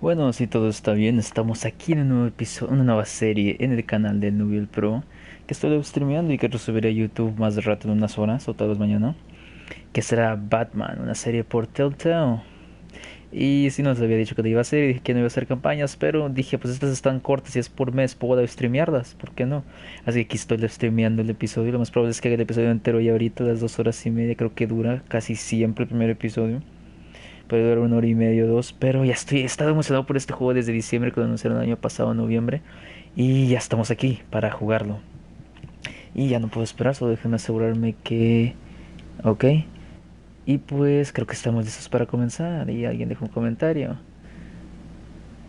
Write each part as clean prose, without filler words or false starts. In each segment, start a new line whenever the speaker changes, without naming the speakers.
Bueno, si todo está bien, estamos aquí en un nuevo episodio, una nueva serie en el canal de Nuevo Pro que estoy streameando y que subiré a YouTube más de rato en unas horas o tal vez mañana, que será Batman, una serie por Telltale. Y si no les había dicho que te iba a hacer, y dije que no iba a hacer campañas, pero dije, pues estas están cortas y es por mes, puedo streamearlas, ¿por qué no? Así que aquí estoy streameando el episodio. Lo más probable es que haga el episodio entero y ahorita las 2 horas y media creo que dura casi siempre el primer episodio. Puede durar 1 hora y media o dos, pero ya he estado emocionado por este juego desde diciembre, que lo anunciaron el año pasado, en noviembre, y ya estamos aquí para jugarlo. Y ya no puedo esperar, solo déjenme asegurarme que... Ok, y pues creo que estamos listos para comenzar, y alguien dejó un comentario.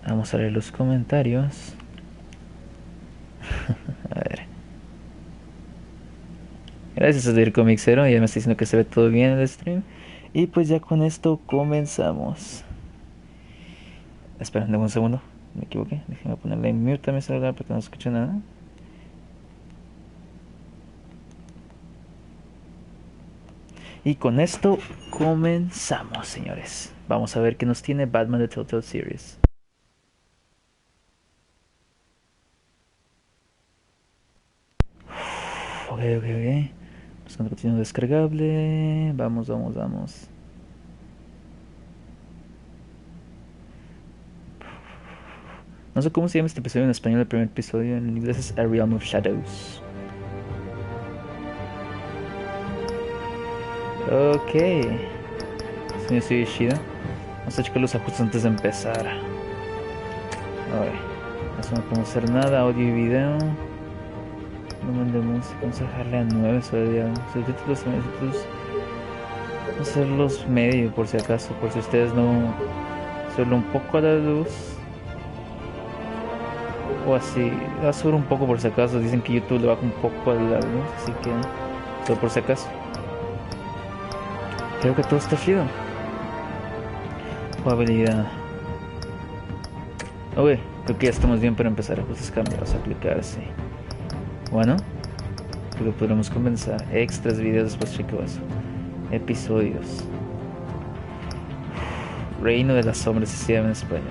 Vamos a leer los comentarios. A ver. Gracias a Dir Comixero, ya me está diciendo que se ve todo bien en el stream. Y pues ya con esto comenzamos. Esperen un segundo, me equivoqué. Déjenme ponerle en mute a mi celular para que no escuche nada. Y con esto comenzamos, señores. Vamos a ver qué nos tiene Batman de Telltale Series. Ok, ok, ok. Buscando contenido descargable. Vamos, vamos, vamos. No sé cómo se llama este episodio en español. El primer episodio en inglés es A Realm of Shadows. Ok. Señor Yoshida. Vamos a checar los ajustes antes de empezar. A ver. Eso no podemos hacer nada. Audio y video. Volumen de música. Vamos a dejarle a 9 sobre subtítulos, subtítulos. Vamos a hacerlos medio por si acaso. Por si ustedes no... Solo un poco a la luz. O así. Va a subir un poco por si acaso. Dicen que YouTube le baja un poco a la luz. Así que... Solo por si acaso. Creo que todo está chido. Jugabilidad. Ok, creo que ya estamos bien para empezar. Ajustes cambios a aplicarse. Bueno, creo que podremos comenzar. Extras, videos, después chequeo eso. Episodios. Reino de las sombras se llama en español.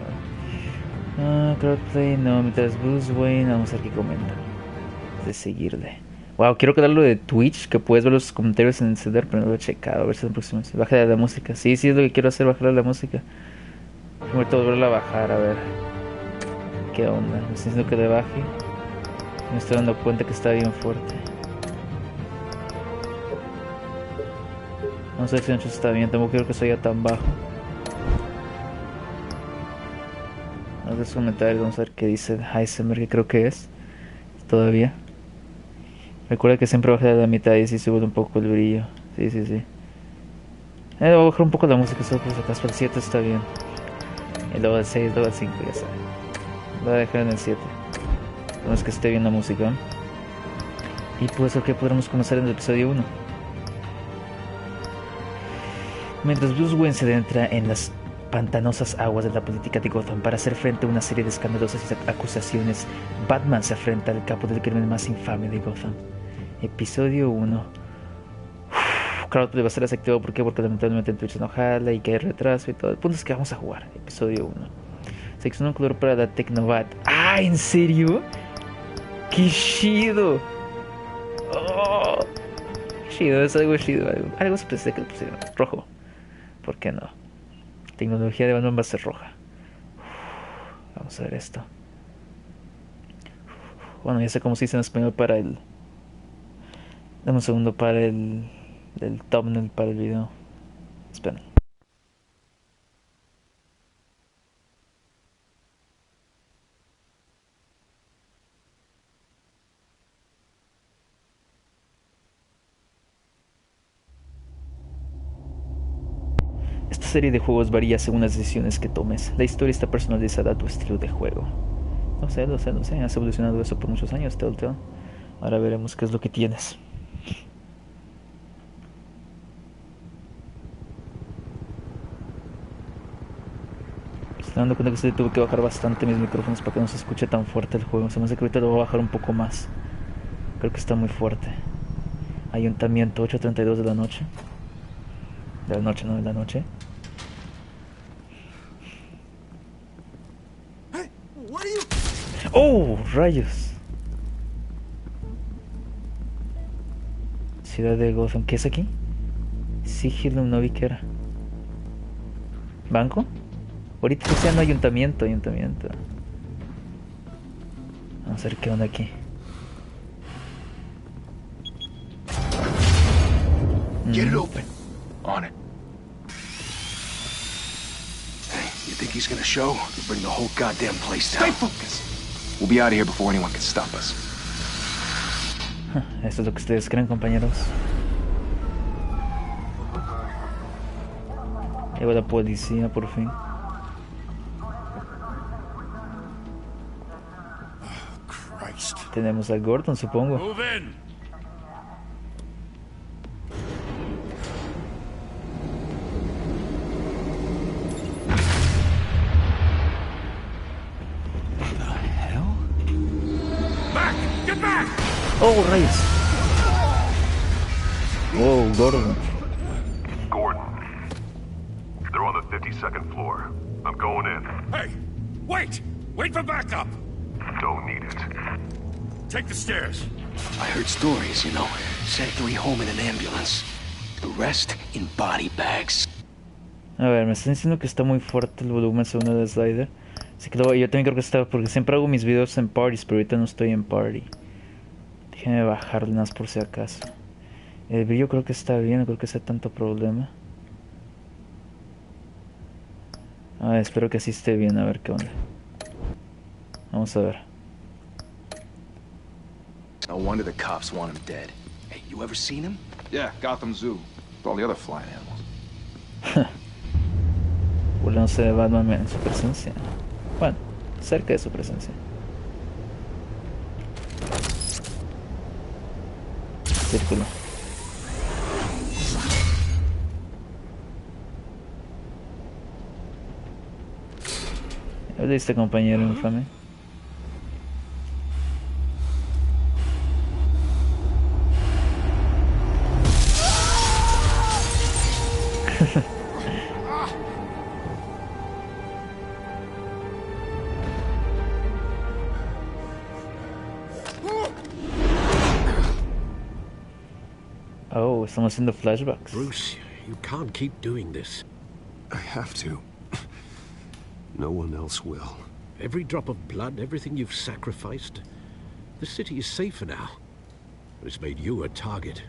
Crossplay, no, mientras Bruce Wayne, vamos a ver qué comenta. De seguirle. Wow, quiero quedarlo de Twitch, que puedes ver los comentarios en el celular, pero no lo he checado, a ver si es la próxima. Baja la música. Sí, sí, es lo que quiero hacer, bajar la música. Ahorita volverla a bajar, a ver. ¿Qué onda? Me estoy diciendo que le baje. Me estoy dando cuenta que está bien fuerte. No sé si ancho está bien, tampoco quiero que se oiga tan bajo. A ver su comentario, vamos a ver qué dice Heisenberg, que creo que es. Todavía. Recuerda que siempre baja de la mitad y si sube un poco el brillo. Sí, sí, sí. Voy a bajar un poco la música, solo por si acaso. El 7 está bien. Y luego el 6, luego el 5, ya saben. Lo voy a dejar en el 7. No es que esté bien la música. Y pues ok, podremos comenzar en el episodio 1. Mientras Bruce Wayne se adentra en las pantanosas aguas de la política de Gotham para hacer frente a una serie de escandalosas acusaciones, Batman se afrenta al capo del crimen más infame de Gotham. Episodio 1. Crowdplay va a ser desactivado, ¿por qué? Porque lamentablemente en Twitch no jala y que hay retraso y todo. El punto es que vamos a jugar. Episodio 1. Selecciona un color para la Tecnovat. ¡Ah! ¿En serio? ¡Qué chido! ¡Oh! Chido, es algo chido. Algo especial que le pusieron. Rojo. ¿Por qué no? Tecnología de Batman va a ser roja. Vamos a ver esto. Bueno, ya sé cómo se dice en español para el... Dame un segundo para el thumbnail para el video. Esperen. Esta serie de juegos varía según las decisiones que tomes. La historia está personalizada a tu estilo de juego. No sé, no sé, no sé. Has evolucionado eso por muchos años, Telltale. Ahora veremos qué es lo que tienes. Estoy dando cuenta que se tuve que bajar bastante mis micrófonos para que no se escuche tan fuerte el juego. Se me hace que ahorita lo voy a bajar un poco más. Creo que está muy fuerte. Ayuntamiento, 8:32 de la noche. De la noche, no de la noche. ¡Oh! ¡Rayos! Ciudad de Gotham. ¿Qué es aquí? Sigilo, no vi qué era. ¿Banco? Ahorita estoy haciendo ayuntamiento. Vamos a ver qué onda aquí.
Get it open. On it. Hey, you think he's gonna show? He'll bring the whole goddamn place down. Stay focused. We'll be out of here before anyone can stop us.
Eso es lo que ustedes creen, compañeros. Llegó la policía por fin.
Christ.
Tenemos a Gordon, supongo.
Move in.
Oh, rayos. Oh, Gordon.
Gordon. They're on the 52nd floor. I'm going in.
Hey, wait! Wait for backup!
Don't need it.
Take the stairs.
I heard stories, you know. Sent 3 home in an ambulance. The rest in body bags.
A ver, me están diciendo que está muy fuerte el volumen según el slider. Así que yo también creo que está, porque siempre hago mis videos en parties, pero ahorita no estoy en party. Déjenme bajarle más por si acaso. El brillo creo que está bien, no creo que sea tanto problema. Espero que así esté bien, a ver qué onda. Vamos a ver.
No wonder the cops want him dead. Hey, you ever seen him?
Yeah, Gotham Zoo. With all the other flying animals.
Burlándose de Batman en su presencia. Bueno, cerca de su presencia. Círculo. ¿Qué diste, compañero infame? Oh, estamos haciendo flashbacks.
Bruce, you can't keep doing this.
I have to. No one else will.
Every drop of blood, everything you've sacrificed. The city is safer now. It's made you a target.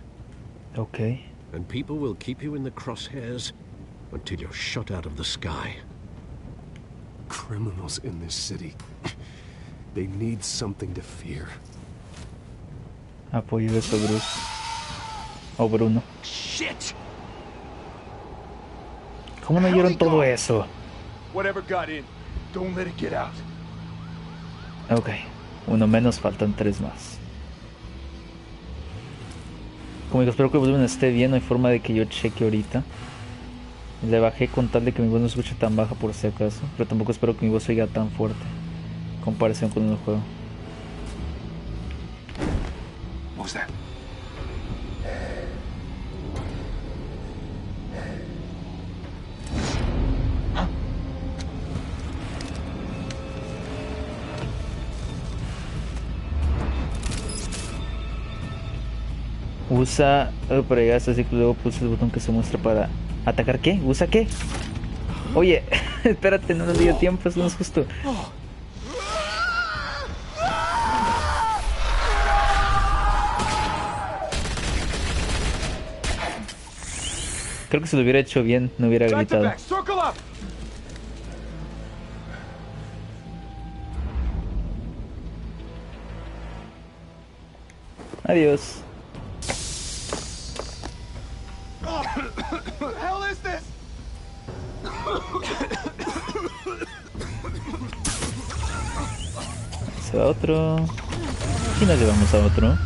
Okay.
And people will keep you in the crosshairs until you're shot out of the sky.
Criminals in this city. They need something to fear.
Apoyo eso, Bruce. O Bruno.
Shit!
¿Cómo no oyeron todo eso?
Whatever got in, don't let it get out.
Ok, uno menos, faltan 3 más. Como digo, espero que el volumen esté bien, no hay forma de que yo cheque ahorita. Le bajé con tal de que mi voz no se escuche tan baja por si acaso, pero tampoco espero que mi voz oiga tan fuerte en comparación con el juego.
What was that?
Usa para llegar a este ciclo, luego pulsa el botón que se muestra para atacar. ¿Qué? ¿Usa qué? Oye, espérate, no nos dio tiempo, eso no es justo. Creo que si lo hubiera hecho bien, no hubiera gritado. Adiós. Se va otro. Y nos llevamos a otro.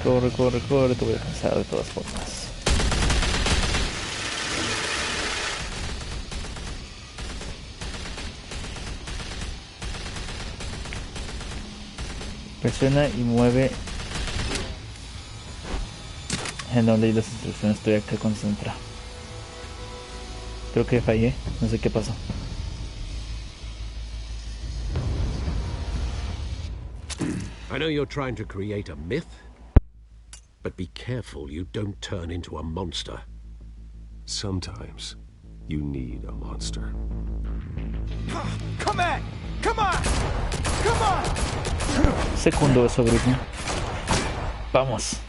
Corre, corre, corre. Te voy a cansar de todas formas. Presiona y mueve. No leí las instrucciones, estoy acá concentrado. Creo que fallé, no sé qué pasó.
I know you're trying to create a myth, but be careful you don't turn into a monster.
Sometimes you need a monster.
Come on! Come on! Come on!
Segundo eso, Britney. Vamos.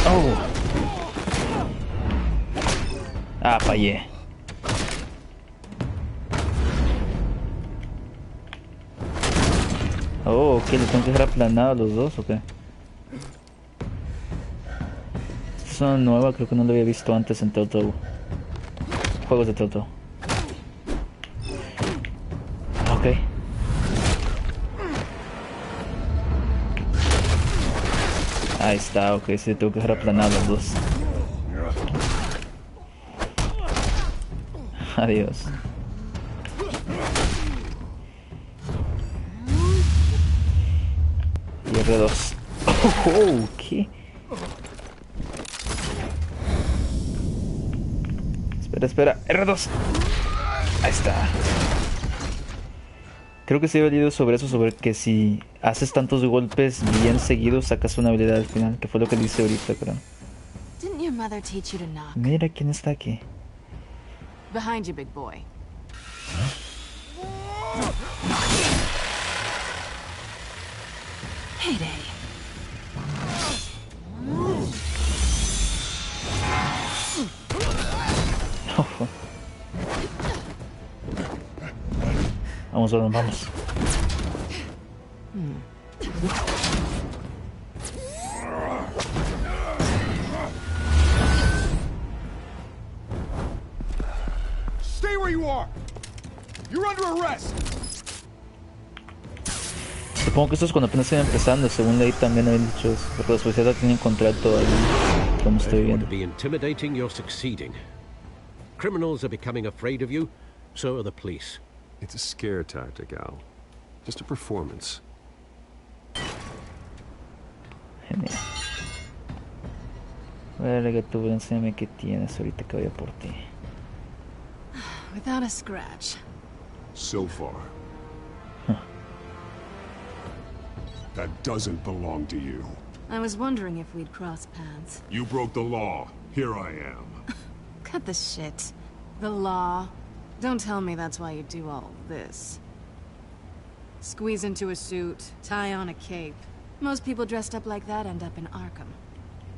Oh. Ah, fallé. Oh, ¿qué? ¿Le tengo que dejar aplanado a los dos o qué? Esta es una nueva, creo que no la había visto antes en Telltale. Juegos de Telltale. Ok. Ahí está, ok, sí, tengo que dejar aplanado a los dos. Adiós. Y R2. Oh, ¿qué? Espera, R2. Ahí está. Creo que se había leído sobre eso, sobre que si haces tantos golpes bien seguidos sacas una habilidad al final, que fue lo que dice ahorita, creo. Mira quién está aquí.
Behind you, big boy. Heyday.
Vamos, vamos.
Stay where you are! You're under arrest!
Supongo que esto es cuando apenas están empezando, según leí también habían dicho eso, porque los policías la tienen control todavía, como estoy viendo.
Be intimidating, you're succeeding. Criminals are becoming afraid of you, so are the police.
It's a scare tactic, Al. Just a performance.
Genial. Verga, tú enséñame qué tienes ahorita que vaya por ti.
Without a scratch.
So far. That doesn't belong to you.
I was wondering if we'd cross paths.
You broke the law. Here I am.
Cut the shit. The law. Don't tell me that's why you do all this. Squeeze into a suit, tie on a cape. Most people dressed up like that end up in Arkham.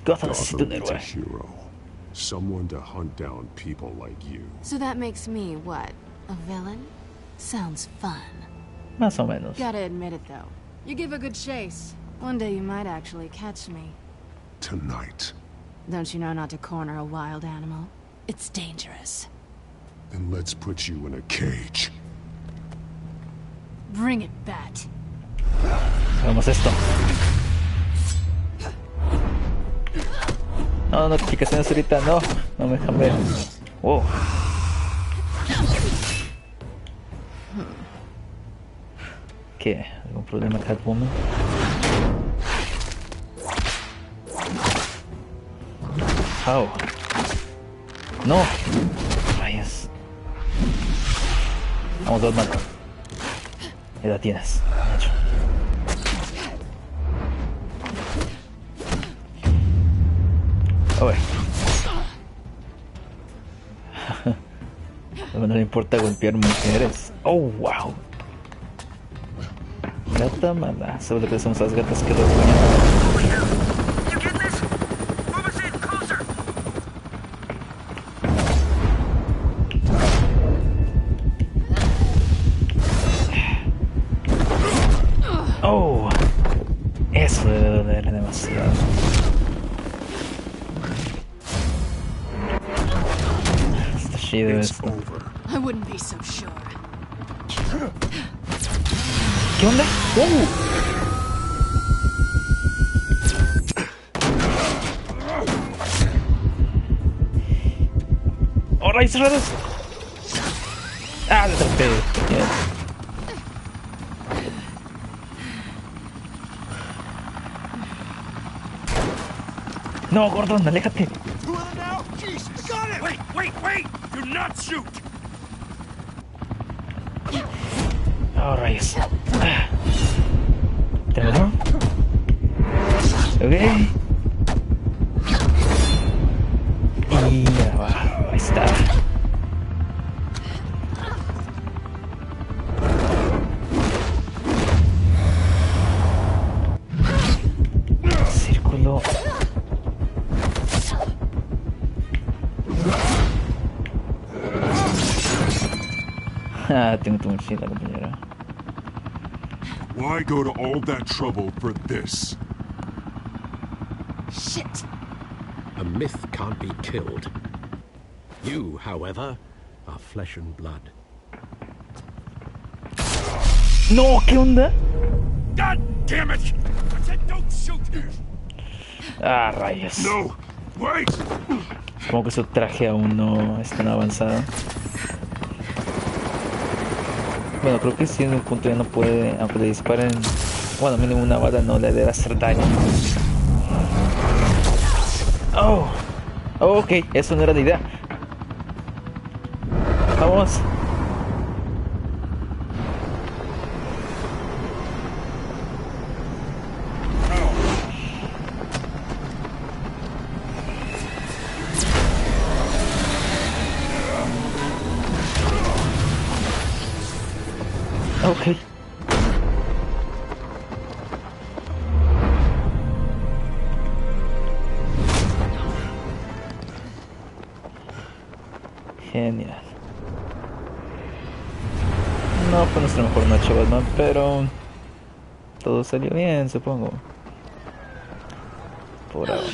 Gotham necesita un
needs a
héroe.
hero. Someone to hunt down people like you.
So that makes me, what, a villain? Sounds fun.
Más o menos.
Gotta admit it, though. You give a good chase. One day you might actually catch me.
Tonight.
Don't you know not to corner a wild animal? It's dangerous.
Then let's put you in a cage.
Bring it, Bat.
Hagamos esto. No, notificaciones ahorita, no. No me dejan ver. Wow. ¿Qué? ¿Algún problema, Catwoman? How? No. Rayos. Vamos, Batman. Ya la tienes. Hecho. A ver. No le importa golpear mujeres. Oh, wow. Gata mala. ¿Sabes lo que hacemos las gatas que los bañan? Oh, eso debe doler demasiado. Está chido esto.
I wouldn't be so sure.
¿Qué onda? ¡Oh, rayos raros! ¡Ah, le atrapé! Bien. No, Gordon, aléjate.
Wait! Do not shoot!
Oh, rayos. Tenemos. Ok. Y abajo, ahí está. Círculo. Ah, tengo tu mochila, compañero.
Why go to all that trouble for this?
Shit!
A myth can't be killed. You, however, are flesh and blood.
No, ¿qué onda?
God damn it! I said don't shoot!
Ah, rayos.
No! Wait!
Supongo que su traje aún no está tan avanzado. Bueno, creo que si en un punto ya no puede, aunque le disparen, bueno, mínimo una bala no le debe hacer daño. Oh, ok, eso no era la idea. Vamos. Ok. Genial. No fue nuestra mejor noche, Batman, pero todo salió bien, supongo. Por ahora.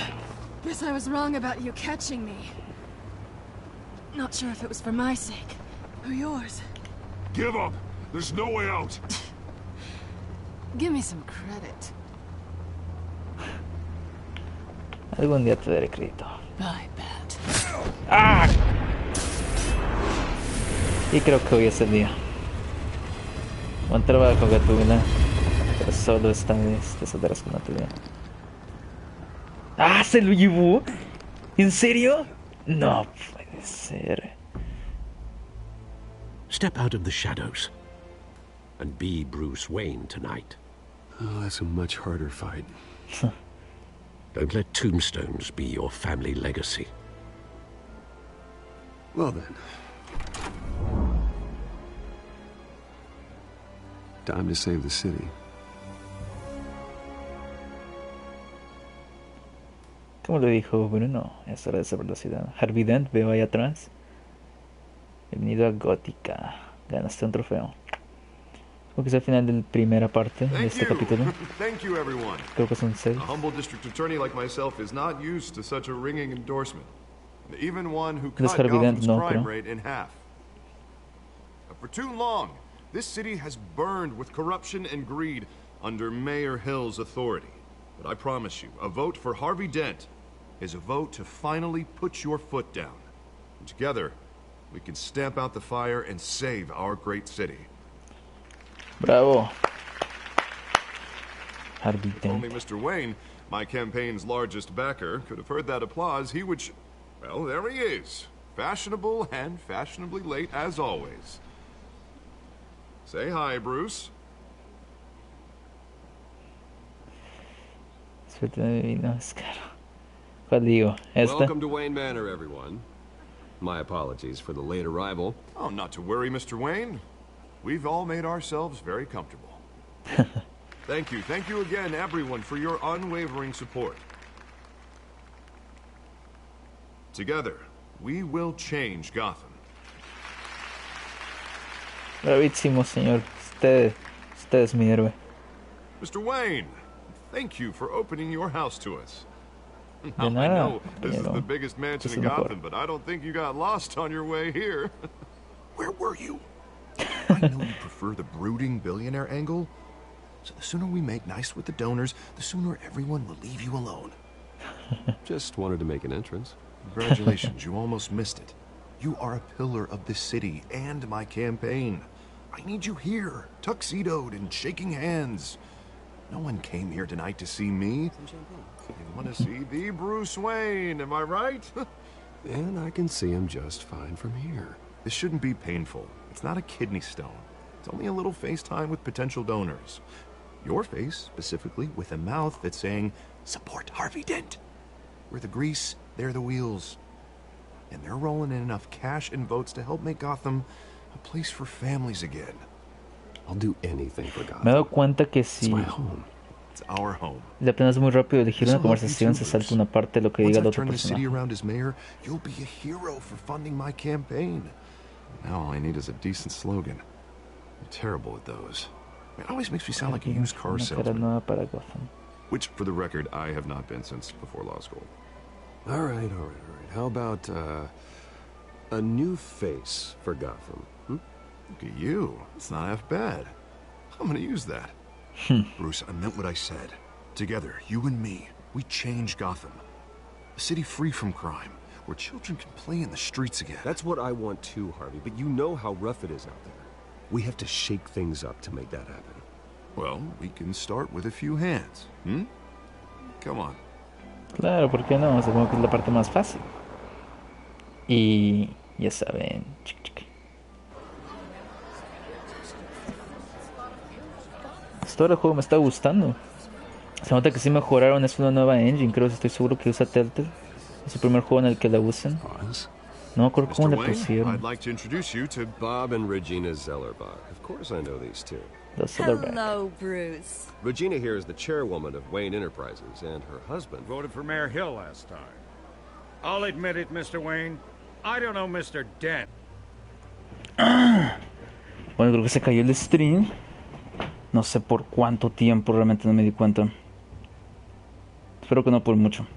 Guess I was wrong about you catching me. Not sure if it was for my sake or yours.
Give up! There's no way out!
Give me some credit.
Algún día te daré crédito.
I bet.
¡Ah! Y creo que hoy es el día. Buen trabajo, Gatuna. Pero solo esta vez te saldrás con la tuya. ¡Ah! ¿Se lo llevó? ¿En serio? No puede ser.
Step out of the shadows and be Bruce Wayne tonight.
Oh, that's a much harder fight.
Don't let tombstones be your family legacy.
Well then. Time to save the city.
Como lo dijo Bruno, es hora de saber la ciudad. Harvey Dent, veo ahí atrás. Bienvenido a Gótica. Ganaste un trofeo. Creo que es el final de la primera parte de este capítulo.
Thank you, everyone.
Creo que son 6.
A humble district attorney like myself is not used to such a ringing endorsement. Even one who cut Gotham's crime rate in half. For too long, this city has burned with corruption and greed under Mayor Hill's authority. But I promise you, a vote for Harvey Dent is a vote to finally put your foot down. And together, we can stamp out the fire and save our great city.
Bravo. Harvey
If only
Dent.
Mr. Wayne, my campaign's largest backer, could have heard that applause, he would well, there he is. Fashionable and fashionably late as always. Say hi, Bruce.
Suerte de vino, es caro. ¿Cuál digo? ¿Esta?
Welcome to Wayne Manor, everyone. My apologies for the late arrival.
Oh, not to worry, Mr. Wayne. We've all made ourselves very comfortable. Thank you again, everyone, for your unwavering support. Together, we will change Gotham.
Bravísimo, señor. Usted es mi héroe.
Mr. Wayne, thank you for opening your house to us. Now,
De
I
nada,
know this is
compañero.
the biggest mansion
Es
in
el mejor.
Gotham, but I don't think you got lost on your way here. Where were you? I know you prefer the brooding billionaire angle, so the sooner we make nice with the donors, the sooner everyone will leave you alone.
Just wanted to make an entrance.
Congratulations, you almost missed it. You are a pillar of this city and my campaign. I need you here, tuxedoed and shaking hands. No one came here tonight to see me. They want to see the Bruce Wayne, am I right?
And I can see him just fine from here.
This shouldn't be painful. It's not a kidney stone. It's only a little FaceTime with potential donors. Your face, specifically, with a mouth that's saying, support Harvey Dent. We're the grease, they're the wheels. And they're rolling in enough cash and votes to help make Gotham a place for families again.
I'll do anything for Gotham.
Me he dado cuenta que
It's
si
my home.
It's our home.
le apenas muy rápido elegir una conversación, se salta una parte de lo que diga el otro
Once I turn the city
personaje.
around as mayor, you'll be a hero for funding my campaign. Now all I need is a decent slogan. I'm terrible at those. It always makes me sound like a used car
Una cara
salesman.
nueva para Gotham.
Which, for the record, I have not been since before law school.
All right. How about, a new face for Gotham?
Look at you. It's not half bad. I'm gonna use that. Bruce, I meant what I said. Together, you and me, we change Gotham. A city free from crime, where children can play in the streets again.
That's what I want too, Harvey, but you know how rough it is out there. We have to shake things up to make that happen.
Well, we can start with a few hands, Come on.
Claro, ¿por qué no? Supongo que es la parte más fácil. Y ya saben, hasta ahora el juego me está gustando. Se nota que sí mejoraron, es una nueva engine, creo, estoy seguro que usa Telltale. Es el primer juego en el que la usan. No me acuerdo cómo
Mr.
le
Wayne,
pusieron.
I'd like to introduce you to
Bob and Regina Zellerbach. Of course I know these two.
Los Silverback.
Hello, Bruce.
Regina here is the chairwoman of Wayne Enterprises, and her husband...
Voted for Mayor Hill last time. I'll admit it, Mr. Wayne. I don't know Mr. Dent.
Bueno, creo que se cayó el stream. No sé por cuánto tiempo, realmente no me di cuenta. Espero que no por mucho.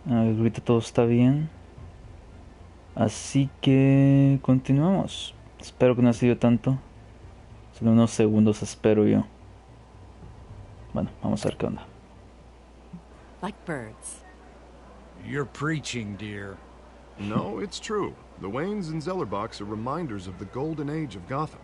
A ver, ahorita todo está bien. Así que continuamos. Espero que no ha sido tanto. Solo unos segundos espero yo. Bueno, vamos a ver qué onda.
Like birds.
You're preaching, dear.
No, it's true. The Waynes and Zellerbachs are reminders of the golden age of Gotham.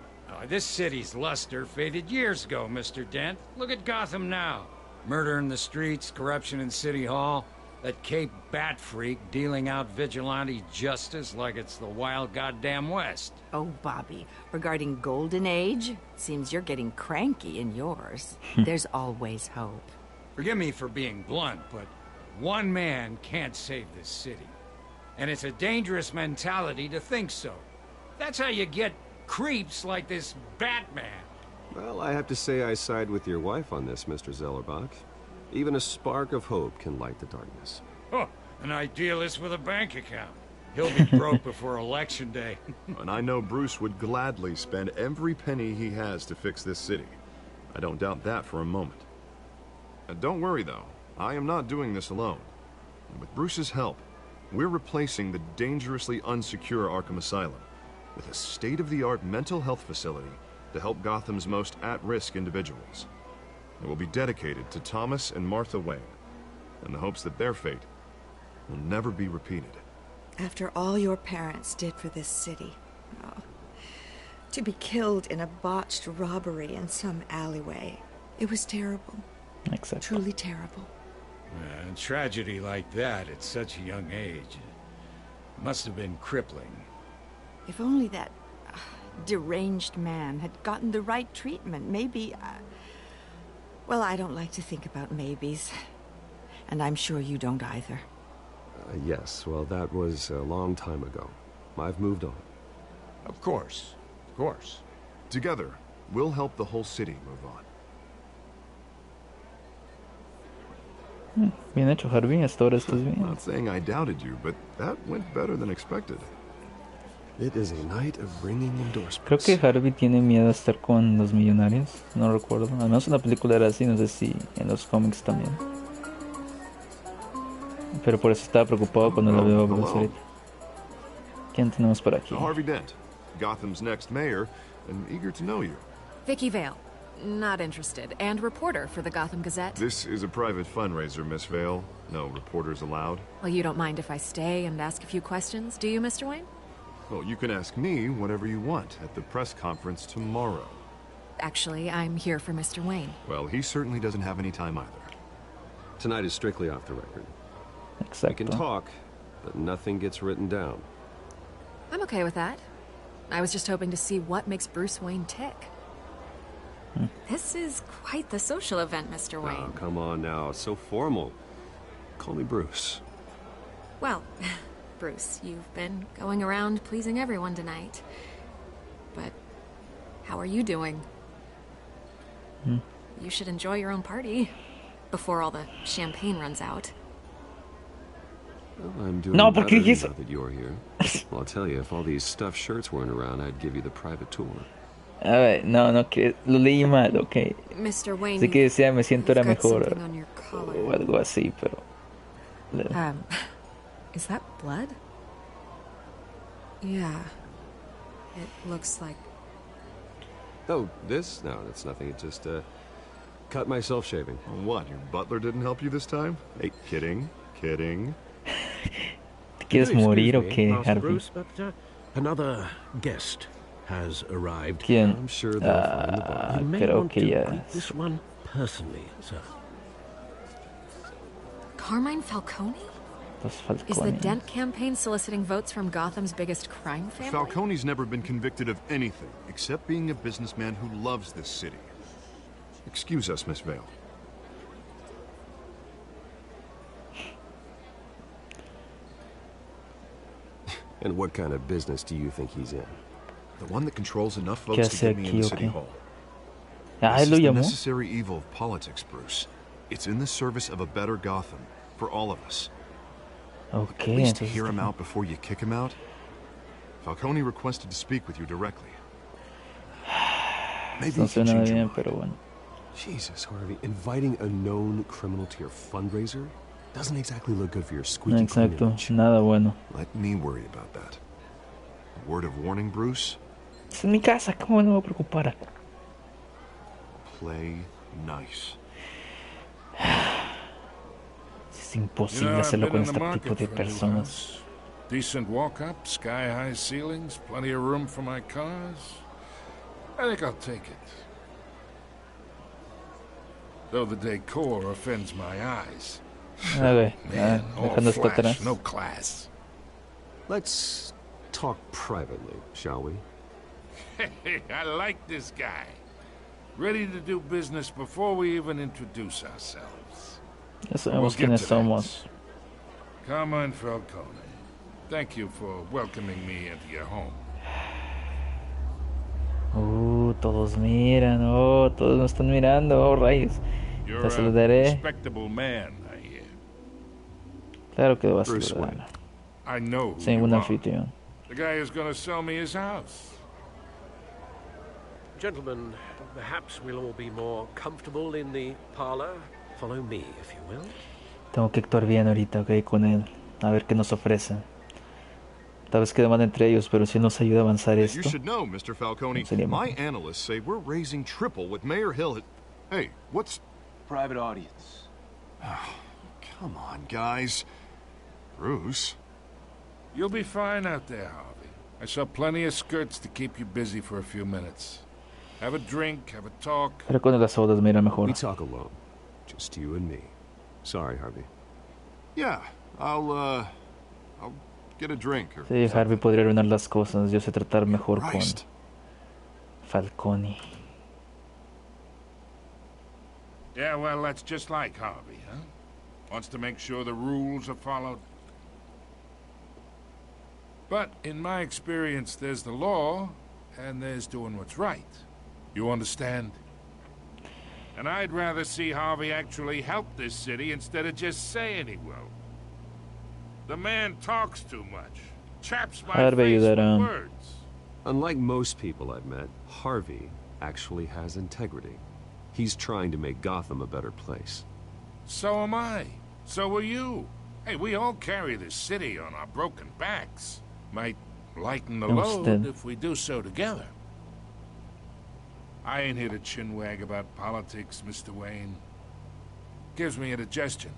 This city's luster faded years ago, Mr. Dent. Look at Gotham now. Murder in the streets, corruption in City Hall, that Cape Bat freak dealing out vigilante justice like it's the wild goddamn West.
Oh, Bobby, regarding Golden Age, seems you're getting cranky in yours. There's always hope.
Forgive me for being blunt, but one man can't save this city. And it's a dangerous mentality to think so. That's how you get creeps like this Batman.
Well, I have to say I side with your wife on this, Mr. Zellerbach. Even a spark of hope can light the darkness.
Oh, an idealist with a bank account. He'll be broke before Election Day.
And I know Bruce would gladly spend every penny he has to fix this city. I don't doubt that for a moment. Don't worry, though. I am not doing this alone. With Bruce's help, we're replacing the dangerously unsecure Arkham Asylum with a state-of-the-art mental health facility to help Gotham's most at-risk individuals. It will be dedicated to Thomas and Martha Wayne, in the hopes that their fate will never be repeated.
After all your parents did for this city, to be killed in a botched robbery in some alleyway, it was terrible.
Exactly.
Truly terrible.
A tragedy like that at such a young age must have been crippling.
If only that deranged man had gotten the right treatment, maybe... Well, I don't like to think about maybes. And I'm sure you don't either.
Yes, well, that was a long time ago. I've moved on.
Of course. Of course.
Together, we'll help the whole city move on.
Bien hecho, Harvey. Hasta ahora estás bien.
Not saying I doubted you, but that went better than expected.
It is a night of ringing endorsements.
Creo que Harvey tiene miedo a estar con los millonarios. No recuerdo. Al menos en la película era así. No sé si en los cómics también. Pero por eso estaba preocupado cuando la veo aparecer. ¿Quién tenemos por aquí?
Harvey Dent, Gotham's next mayor, and eager to know you.
Vicky Vale. Not interested. And reporter for the Gotham Gazette.
This is a private fundraiser, Miss Vale. No reporters allowed.
Well, you don't mind if I stay and ask a few questions, do you, Mr. Wayne?
Well, you can ask me whatever you want at the press conference tomorrow.
Actually, I'm here for Mr. Wayne.
Well, he certainly doesn't have any time either.
Tonight is strictly off the record.
Exacto.
We can talk, but nothing gets written down.
I'm okay with that. I was just hoping to see what makes Bruce Wayne tick.
This is quite the social event, Mr. Wayne.
Oh, come on now. It's so formal. Call me Bruce.
Well, Bruce, you've been going around pleasing everyone tonight. But how are you doing? You should enjoy your own party before all the champagne runs out.
Well, I'm doing
No,
better
porque
now that you're here. Well, I'll tell you, if all these stuffed shirts weren't around, I'd give you the private tour.
A ver, no, que lo leí mal, ok.
Mr. Wayne,
Así que decía me siento era
you've got
mejor
something on your collar.
o algo así, pero...
Is that blood? Yeah. It looks like...
Oh, this? No, that's nothing. It just, cut myself shaving.
What, your butler didn't help you this time? Hey, kidding.
¿Te quieres morir o qué, Harvey?
Bruce, but another guest has arrived.
¿Quién?
I'm sure they'll find the body.
You may
Creo
want
que
to
ya
greet this one personally, sir.
Carmine Falcone?
Los
Is the
Falcone.
Dent campaign soliciting votes from Gotham's biggest crime family?
Falcone's never been convicted of anything except being a businessman who loves this city. Excuse us, Miss Vale.
And what kind of business do you think he's in?
The one that controls enough
¿Qué
votes to
hace
get me
aquí
in the
o
city
qué?
hall.
Ah,
This
él lo
is the
llamó.
necessary evil of politics, Bruce. It's in the service of a better Gotham, for all of us.
Ok,
At least
entonces...
hear him out before you kick him out. Falcone requested to speak with you directly. Maybe
No
you can
suena
change your
bien,
mind.
pero bueno.
Jesus, Harvey, inviting a known criminal to your fundraiser doesn't exactly look good for your
No,
squeaky clean
exacto,
image.
nada bueno.
Let me worry about that. A word of warning, Bruce.
Es en mi casa, ¿cómo no me voy a preocupar?
Play nice.
Es imposible hacerlo con este tipo de personas.
Decent walk-up, sky-high ceilings, plenty of room for my cars. I think I'll take it. Though the decor offends my eyes.
A ver,
Man, all
dejando esto
flash,
atrás.
no class.
Let's talk privately, shall we?
Hey, I like this guy. Ready to do business before we even introduce ourselves.
Ya sabemos quiénes somos.
Carmine Falcone, thank you for welcoming me into your home.
Todos miran, todos nos están mirando, rayos.
You're
Te
a
saludaré.
respectable man, I hear.
Claro que lo vas a
Bruce
saludar.
Wayne.
I know who
Sí,
you
un
are.
anfitrión.
The guy who's gonna sell me his house.
Gentlemen, perhaps we'll all be more comfortable in the parlor. Follow me, if you will.
Tengo que actuar bien ahorita, ok, con él. A ver qué nos ofrece. Tal vez quede mal entre ellos, pero si nos ayuda a avanzar
You
esto.
should know, Mr. Falcone.
Sería
My
mejor.
analysts say we're raising triple what Mayor Hill had... Hey, what's...
Private audience.
Come on, guys. Bruce.
You'll be fine out there, Harvey. I saw plenty of skirts to keep you busy for a few minutes. Have a drink, have a talk.
Pero con las sodas me irá mejor.
We talk alone. Just you and me. Sorry, Harvey.
Yeah, I'll get a drink or
Sí, Harvey podría arruinar las cosas. Yo sé tratar mejor con
Christ.
Falcone.
Yeah, well, that's just like Harvey, huh? Wants to make sure the rules are followed. But in my experience, there's the law, and there's doing what's right. You understand? And I'd rather see Harvey actually help this city instead of just saying he will. The man talks too much. Chaps my
Harvey
face with
ayudará.
words.
Unlike most people I've met, Harvey actually has integrity. He's trying to make Gotham a better place.
So am I. So are you. Hey, we all carry this city on our broken backs. Might lighten the load
Understood.
if we do so together. I ain't here to chinwag about politics, Mr. Wayne. Gives me indigestion.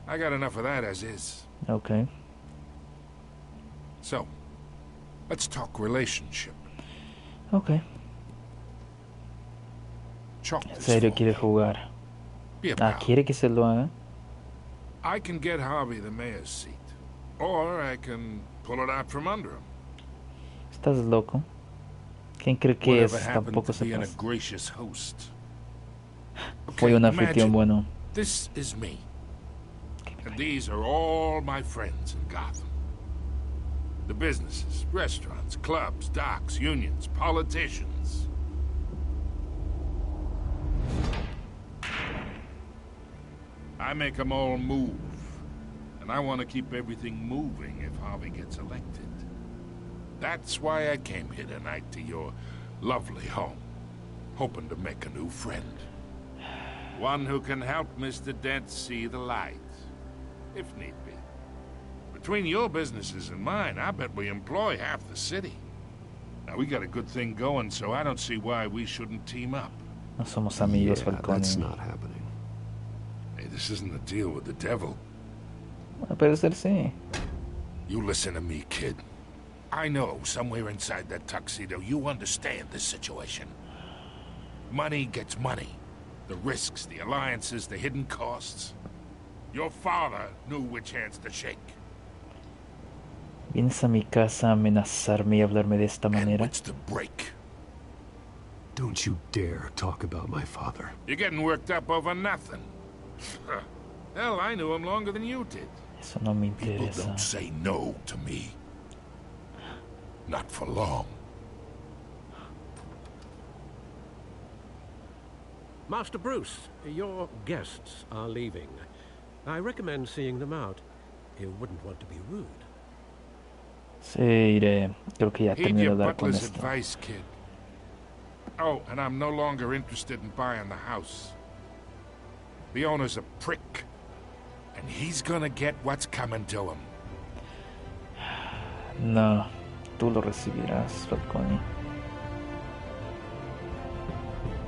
I got enough of that as is.
Ok.
So, let's talk relationship.
Ok.
Chalk
En
this
serio
for
quiere
me.
jugar.
Be a
Ah,
pal.
quiere que se lo haga.
I can get Harvey the mayor's seat. Or I can pull it out from under him.
Estás loco. ¿Quién cree que es?
Whatever happened
Tampoco
to
se
being a
pasa.
gracious host.
Fue un anfitrión bueno.
This is me. And these are all my friends in Gotham. The businesses, restaurants, clubs, docks, unions, politicians. I make them all move. And I want to keep everything moving if Harvey gets elected. That's why I came here tonight to your lovely home, hoping to make a new friend. One who can help Mr. Dent see the light, if need be. Between your businesses and mine, I bet we employ half the city. Now, we got a good thing going, so I don't see why we shouldn't team up.
No somos amigos, Falcone.
That's not happening.
Hey, this isn't a deal with the devil.
A parecer sí.
You listen to me, kid. I know somewhere inside that tuxedo you understand this situation. Money gets money. The risks, the alliances, the hidden costs. Your father knew which hands to shake.
¿Vienes a mi casa a amenazarme y hablarme de esta manera?
What's the break?
Don't you dare talk about my father.
You're getting worked up over nothing. Hell, I knew him longer than you did.
Eso no me
People
interesa.
don't say no to me. Not for long.
Master Bruce, your guests are leaving. I recommend seeing them out. You wouldn't want to be rude.
Sí, iré. Creo que ya
Heed
terminé de
your
hablar con
butler's
esto.
advice, kid. Oh, and I'm no longer interested in buying the house. The owner's a prick. And he's gonna get what's coming to him.
No, tú lo recibirás, Falcone.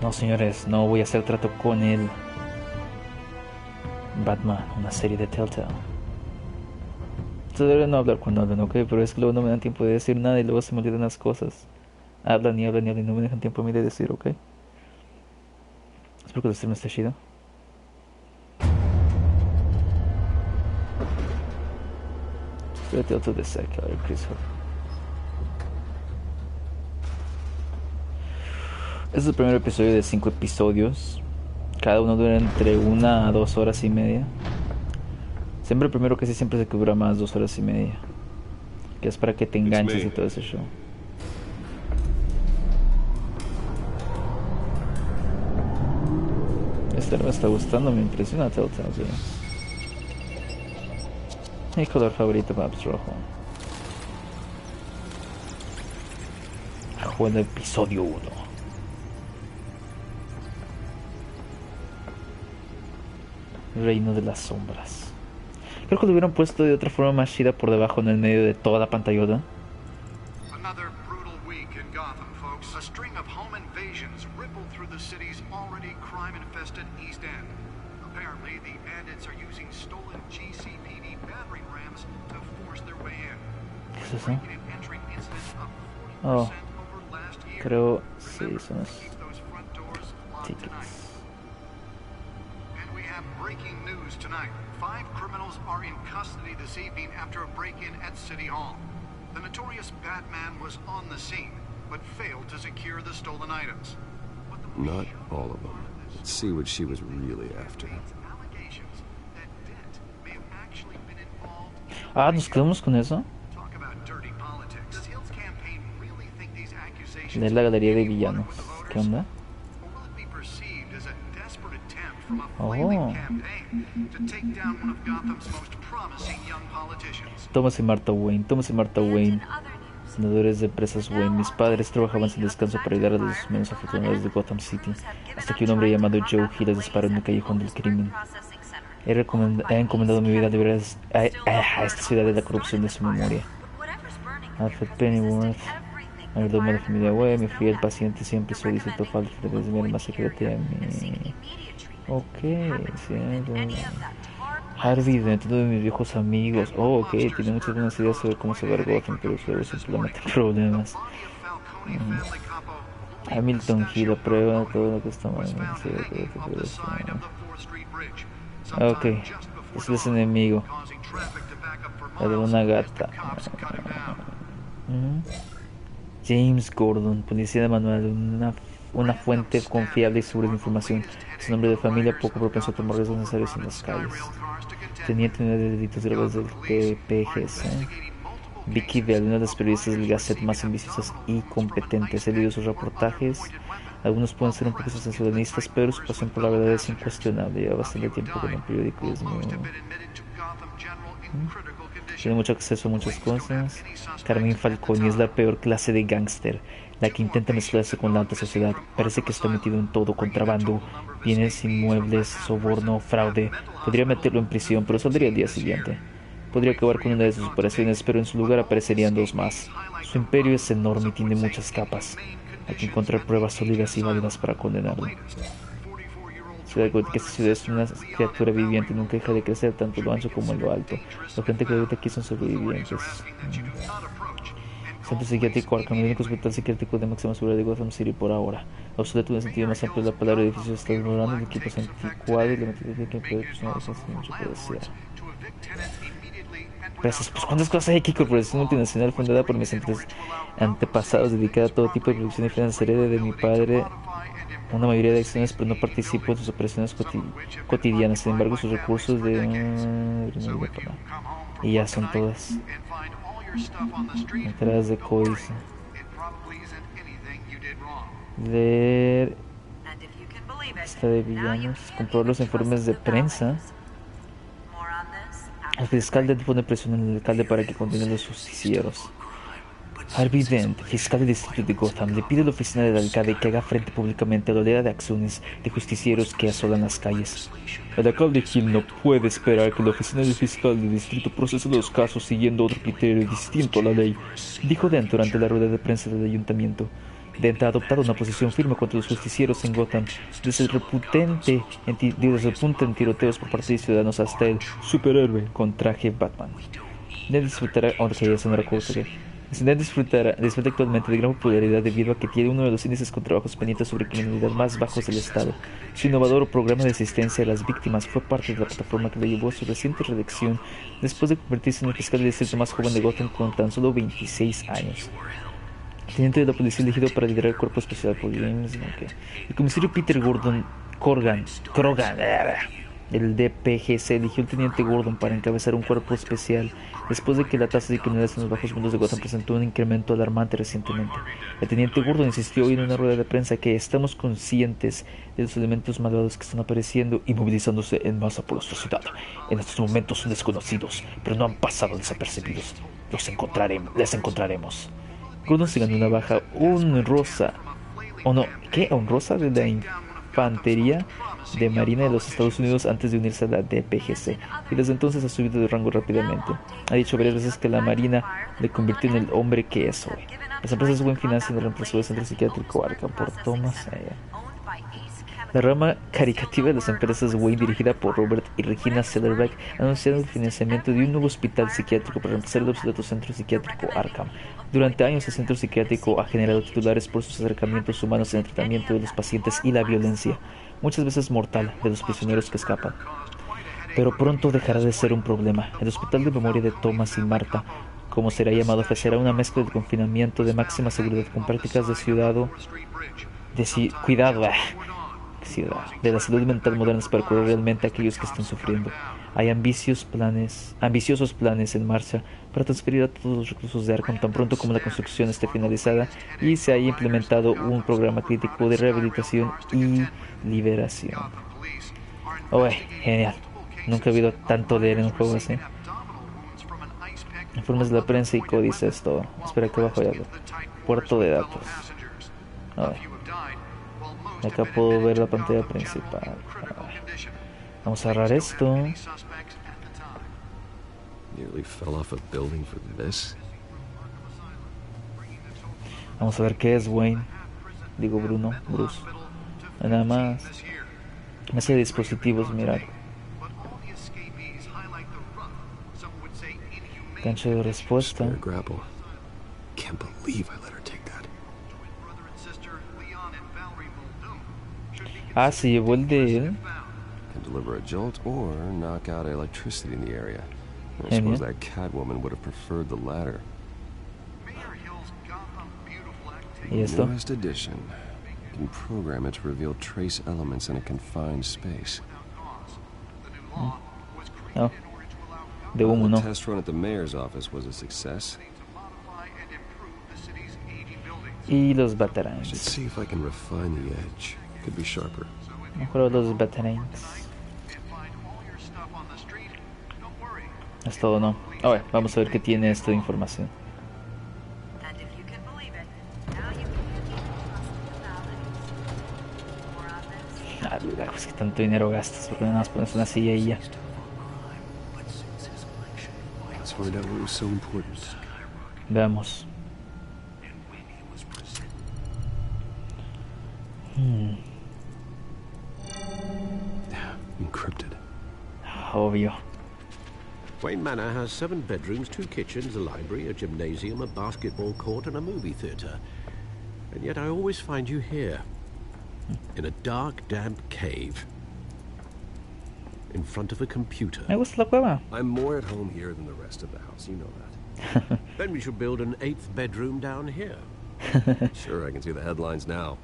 No, señores, no voy a hacer trato con él. Batman, una serie de Telltale. Debería no hablar cuando hablan, ok, pero es que luego no me dan tiempo de decir nada y luego se me olvidan las cosas. Hablan y hablan y hablan y no me dejan tiempo a mí de decir, ok. Espero que el stream esté chido. Telltale to the Secular, Chris. Este es el primer episodio de 5 episodios. Cada uno dura entre 1 a 2 horas y media. Siempre el primero que sí siempre se que dura más 2 horas y media. Que es para que te enganches y todo ese show. Este me está gustando, me impresiona Telltale, sí. Mi color favorito, Babs, rojo. Juego de episodio 1. Reino de las sombras. Creo que lo hubieran puesto de otra forma más chida por debajo en el medio de toda la pantallota.
Another brutal week in Gotham, folks. A string of home invasions rippled through the city's already crime-infested East End. Apparently, the bandits are using stolen GCPD battering rams to force their way in.
¿Qué es eso?
Breaking and entering incidents up 40%
Oh,
over last year.
creo sí, son los
Keep those front doors locked tonight.
tickets.
And we have breaking news tonight. 5 criminals are in custody this evening after a break-in at City Hall. The notorious Batman was on the scene, but failed to secure the stolen items.
Not all of them. Let's see what she was really after.
Allegations that Dent may have actually been involved in
Ah, nos quedamos con eso.
talk about dirty politics. Does Hill's campaign really think these accusations
Leer la galería de villanos. ¿Qué onda?
or will it be perceived as a desperate attempt from a
Oh.
flailing campaign to take down one of Gotham's most promising young politicians?
Tómase Martha Wayne, tómase Martha Wayne. Senadores de empresas Wayne. Mis padres trabajaban sin descanso para ayudar a los menos afortunados de Gotham City, hasta que un hombre llamado Joe Hill les disparó en el callejón del crimen. He encomendado mi vida a esta ciudad de la corrupción de su memoria. Alfred Pennyworth, mayordomo de la familia Wayne, mi fiel paciente, siempre solicitó falta de mi más secreta a mí. Ok, sí, Harvey, de todos mis viejos amigos. Oh, ok, tiene muchas buenas ideas sobre cómo salvar Gotham, pero luego simplemente problemas. Hamilton Hill aprueba todo lo que está mal. Ok, este es enemigo. La de una gata. James Gordon, policía de manual, una fuente confiable y segura de información. Su nombre de familia poco propenso a tomar riesgos necesarios en las calles. Teniente de delitos graves del TPGC. Vicky Bell, una de las periodistas del Gazette más ambiciosas y competentes. He leído sus reportajes. Algunos pueden ser un poco sensacionalistas, pero su pasión por la verdad es incuestionable. Lleva bastante tiempo con el periódico y es muy... Tiene mucho acceso a muchas cosas. Carmen Falconi es la peor clase de gángster, la que intenta mezclarse con la alta sociedad. Parece que está metido en todo: contrabando, bienes inmuebles, soborno, fraude. Podría meterlo en prisión, pero saldría el día siguiente. Podría acabar con una de sus operaciones, pero en su lugar aparecerían dos más. Su imperio es enorme y tiene muchas capas. Hay que encontrar pruebas sólidas y válidas para condenarlo. Ciudad gótica. Esta ciudad es una criatura viviente, nunca deja de crecer tanto en lo ancho como en lo alto. La gente que habita aquí son sobrevivientes. Centro psiquiátrico Arkham, el único hospital psiquiátrico de máxima seguridad de Gotham City por ahora. Obsoleto en el sentido más amplio de la palabra. Edificio está ignorando, el equipo es anticuado y la metodología que puede funcionar es mucho que desear. Gracias. Pues cuántas cosas hay aquí. Corporación multinacional fundada por mis antepasados, dedicada a todo tipo de producción y finanzas. Heredé de mi padre una mayoría de acciones, pero no participo en sus operaciones cotidianas. Sin embargo, sus recursos de... y ya son todas. Entradas de códice. Leer... Esta de villanos. Comprobar los informes de prensa. El fiscal pone presión en el alcalde para que condene los justicieros. Harvey Dent, fiscal del distrito de Gotham, le pide a la oficina del alcalde que haga frente públicamente a la oleada de acciones de justicieros que asolan las calles. El alcalde Hill no puede esperar que la oficina del fiscal del distrito procese los casos siguiendo otro criterio distinto a la ley, dijo Dent durante la rueda de prensa del ayuntamiento. Dent ha adoptado una posición firme contra los justicieros en Gotham, desde el repunte en tiroteos por parte de ciudadanos hasta el superhéroe con traje Batman. Dent disfrutará, disfruta actualmente de gran popularidad debido a que tiene uno de los índices con trabajos pendientes sobre criminalidad más bajos del estado. Su innovador programa de asistencia a las víctimas fue parte de la plataforma que le llevó a su reciente reelección después de convertirse en el fiscal del distrito más joven de Gotham con tan solo 26 años. Teniente de la policía elegido para liderar el cuerpo especial por James. El comisario Peter Corgan, el DPGC, eligió al teniente Gordon para encabezar un cuerpo especial después de que la tasa de criminalidad en los bajos mundos de Gotham presentó un incremento alarmante recientemente. El teniente Gordon insistió hoy en una rueda de prensa que estamos conscientes de los elementos malvados que están apareciendo y movilizándose en masa por nuestra ciudad. En estos momentos son desconocidos, pero no han pasado desapercibidos. Les encontraremos. Gordon se ganó una baja honrosa de la infantería de Marina de los Estados Unidos antes de unirse a la DPGC, y desde entonces ha subido de rango rápidamente. Ha dicho varias veces que la Marina le convirtió en el hombre que es hoy. Las empresas Wayne financian el reemplazo del centro psiquiátrico Arkham por Thomas Haya. La rama caritativa de las empresas Wayne, dirigida por Robert y Regina Sellerbeck, ha anunciado el financiamiento de un nuevo hospital psiquiátrico para reemplazar el obsoleto centro psiquiátrico Arkham. Durante años, el centro psiquiátrico ha generado titulares por sus acercamientos humanos en el tratamiento de los pacientes y la violencia, muchas veces mortal, de los prisioneros que escapan. Pero pronto dejará de ser un problema. El hospital de memoria de Thomas y Martha, como será llamado, ofrecerá una mezcla de confinamiento de máxima seguridad con prácticas de cuidado de la salud mental modernas para curar realmente a aquellos que están sufriendo. Hay ambiciosos planes en marcha para transferir a todos los reclusos de Arkham tan pronto como la construcción esté finalizada y se haya implementado un programa crítico de rehabilitación y liberación. Genial. Nunca he habido tanto leer en un juego así. Informes de la prensa y códices, todo. Espera que abajo hay algo. Puerto de datos. Acá puedo ver la pantalla principal. Vamos a cerrar esto. Vamos a ver qué es Wayne. Digo Bruce. Nada más. Mesa de dispositivos, mirad. Cancha de respuesta. Ah, se llevó el de él.
Deliver a jolt or knock out electricity in the area. I suppose that Catwoman would have preferred the latter.
¿Y esto?
Newest edition. can program it to reveal trace elements in a confined space.
No. De humo,
The
no.
test run at the mayor's office was a success.
Y los
I should
batarangs.
see if I can refine the edge. Could be sharper.
Mejor los batarangs. Es todo, ¿no? A ver, vamos a ver qué tiene esto de información. Ah, pues que tanto dinero gastas, porque nada más pones una silla y ya.
Let's find out what was so important.
Veamos.
Encrypted.
Obvio.
Wayne Manor has 7 bedrooms, 2 kitchens, a library, a gymnasium, a basketball court, and a movie theatre. And yet I always find you here, in a dark, damp cave, in front of a computer.
Me gusta la cueva.
I'm more at home here than the rest of the house, you know that.
Then we should build an 8th bedroom down here.
Sure, I can see the headlines now.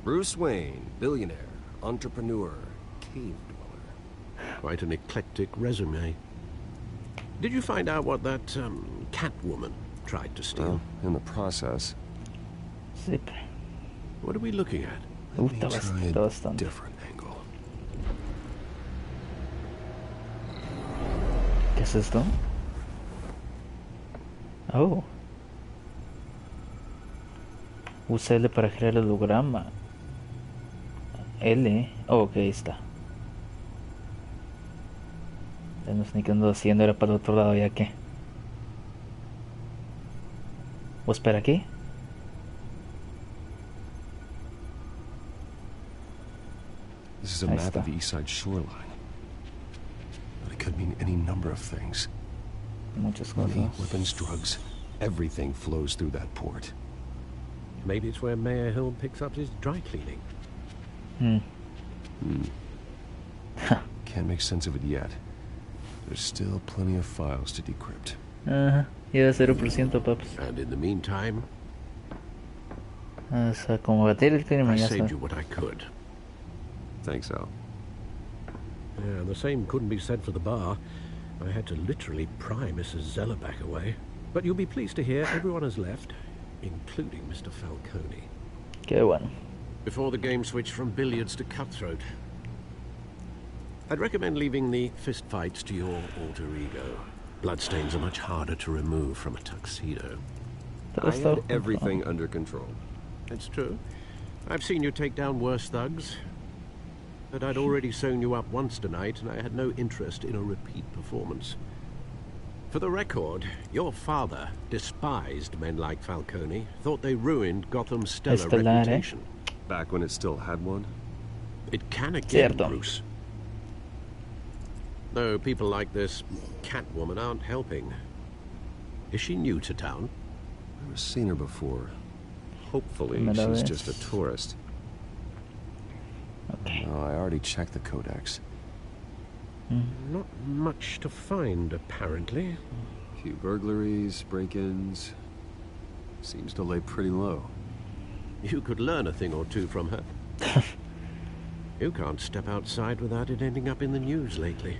Bruce Wayne, billionaire, entrepreneur, cave dweller.
Quite an eclectic resume. Did you find out what that Catwoman tried to steal?
Well, in the process.
Sí.
What are we looking at?
Me gusta bastante.
Different angle.
¿Qué es esto? Oh. Usa L para crear el holograma. L. Oh, ok, ahí está. Ya no sé ni qué ando haciendo, era para el otro lado, ya que. ¿O espera aquí?
This is a map of the east side shoreline. But it could mean any number of things.
Muchas
Money,
cosas.
weapons, drugs, everything flows through that port.
Maybe it's where Mayor Hill picks up his dry cleaning.
Can't make sense of it yet. There's still plenty of files to decrypt.
Ajá, lleva 0%, paps.
And in the meantime,
O sea, como bater el crimen,
I
ya
saved
sabes.
you what I could.
Thanks, Al.
Yeah, the same couldn't be said for the bar. I had to literally pry Mrs. Zellerback away. But you'll be pleased to hear everyone has left, including Mr. Falcone.
Qué bueno.
Before the game switched from billiards to cutthroat. I'd recommend leaving the fistfights to your alter ego. Bloodstains are much harder to remove from a tuxedo.
I had everything under control.
It's true. I've seen you take down worse thugs. But I'd already sewn you up once tonight, and I had no interest in a repeat performance. For the record, your father despised men like Falcone, thought they ruined Gotham's stellar reputation.
Back when it still had one?
It can again,
Cierto.
Bruce. No, people like this Catwoman aren't helping. Is she new to town?
I've never seen her before. Hopefully,
Primera
she's
vez.
just a tourist.
Okay.
Oh, I already checked the codex.
Not much to find, apparently.
A few burglaries, break-ins. Seems to lay pretty low.
You could learn a thing or two from her. You can't step outside without it ending up in the news lately.